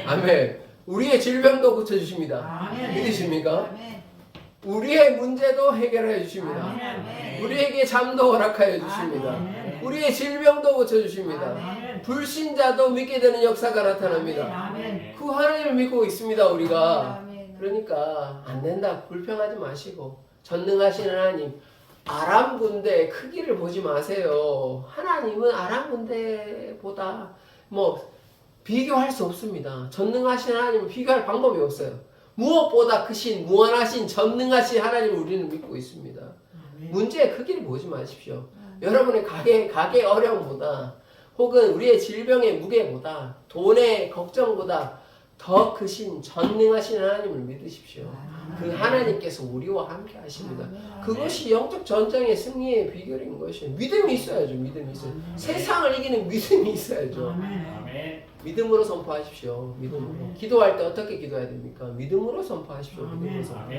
아멘. 우리의 질병도 고쳐주십니다. 믿으십니까? 우리의 문제도 해결해 주십니다. 우리에게 잠도 허락하여 주십니다. 우리의 질병도 고쳐주십니다. 불신자도 믿게 되는 역사가 나타납니다. 그 하나님을 믿고 있습니다. 우리가. 그러니까 안 된다 불평하지 마시고 전능하신 하나님 아람 군대의 크기를 보지 마세요. 하나님은 아람 군대보다 비교할 수 없습니다. 전능하신 하나님을 비교할 방법이 없어요. 무엇보다 크신 무한하신 전능하신 하나님을 우리는 믿고 있습니다. 문제의 크기를 보지 마십시오. 여러분의 가게 어려움보다 혹은 우리의 질병의 무게보다 돈의 걱정보다 더 크신 전능하신 하나님을 믿으십시오. 그 하나님께서 우리와 함께 하십니다. 그것이 영적 전쟁의 승리의 비결인 것이에요. 믿음이 있어야죠. 믿음이 있어요. 세상을 이기는 믿음이 있어야죠. 믿음으로 선포하십시오. 믿음으로. 기도할 때 어떻게 기도해야 됩니까? 믿음으로 선포하십시오. 믿음으로 선포.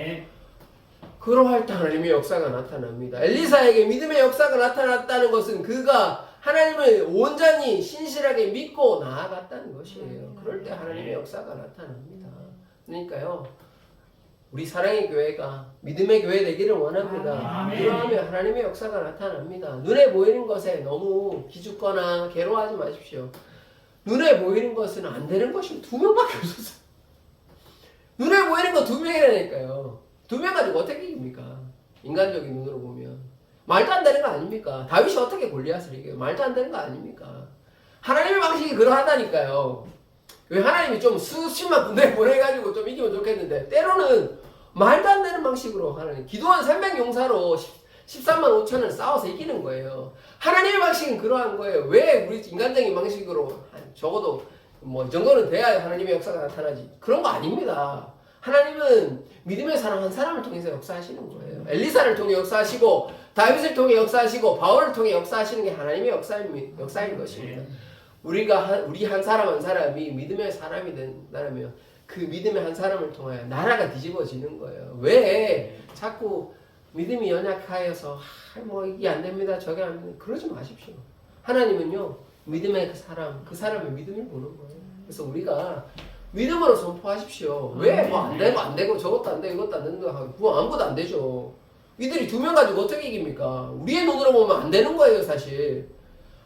그러할 때 하나님의 역사가 나타납니다. 엘리사에게 믿음의 역사가 나타났다는 것은 그가 하나님을 온전히 신실하게 믿고 나아갔다는 것이에요. 그럴 때 하나님의 역사가 나타납니다. 그러니까요. 우리 사랑의 교회가 믿음의 교회 되기를 원합니다. 그러하면 하나님의 역사가 나타납니다. 눈에 보이는 것에 너무 기죽거나 괴로워하지 마십시오. 눈에 보이는 것은 안 되는 것이 2명밖에 없었어요. 눈에 보이는 거 2명이라니까요. 2명 가지고 어떻게 이깁니까? 인간적인 눈으로 보면. 말도 안 되는 거 아닙니까? 다윗이 어떻게 골리앗을 이겨요? 말도 안 되는 거 아닙니까? 하나님의 방식이 그러하다니까요. 왜 하나님이 좀 수십만 군대 보내가지고 좀 이기면 좋겠는데 때로는 말도 안 되는 방식으로 하나님 기도한 300 용사로 13만 5천을 싸워서 이기는 거예요. 하나님의 방식은 그러한 거예요. 왜 우리 인간적인 방식으로 적어도 뭐 이 정도는 돼야 하나님의 역사가 나타나지. 그런 거 아닙니다. 하나님은 믿음의 사람 한 사람을 통해서 역사하시는 거예요. 엘리사를 통해 역사하시고 다윗을 통해 역사하시고 바울을 통해 역사하시는 게 하나님의 역사인 것입니다. 우리 한 사람 한 사람이 믿음의 사람이 된다면 그 믿음의 한 사람을 통하여 나라가 뒤집어지는 거예요. 왜 자꾸 믿음이 연약하여서 뭐 이게 안 됩니다, 저게 안 됩니다. 그러지 마십시오. 하나님은요 믿음의 그 사람의 믿음을 보는 거예요. 그래서 우리가 믿음으로 선포하십시오. 왜 뭐 안 되고 저것도 안 되고 이것도 안 된다고 하고 뭐 아무것도 안 되죠. 이들이 2명 가지고 어떻게 이깁니까? 우리의 눈으로 보면 안 되는 거예요, 사실.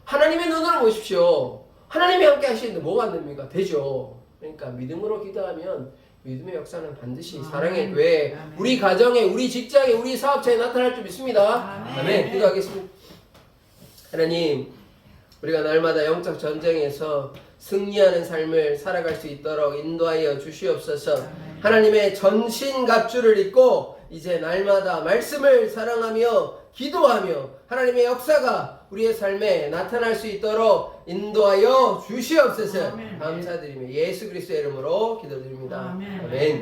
하나님의 눈으로 보십시오. 하나님이 함께 하시는데 뭐가 안 됩니까? 되죠. 그러니까 믿음으로 기도하면 믿음의 역사는 반드시 사랑의 교회, 우리 가정에, 우리 직장에, 우리 사업체에 나타날 줄 믿습니다. 아멘. 기도하겠습니다. 하나님, 우리가 날마다 영적 전쟁에서 승리하는 삶을 살아갈 수 있도록 인도하여 주시옵소서. 하나님의 전신갑주를 입고 이제 날마다 말씀을 사랑하며 기도하며 하나님의 역사가 우리의 삶에 나타날 수 있도록 인도하여 주시옵소서. 감사드리며 예수 그리스도의 이름으로 기도드립니다. 아멘.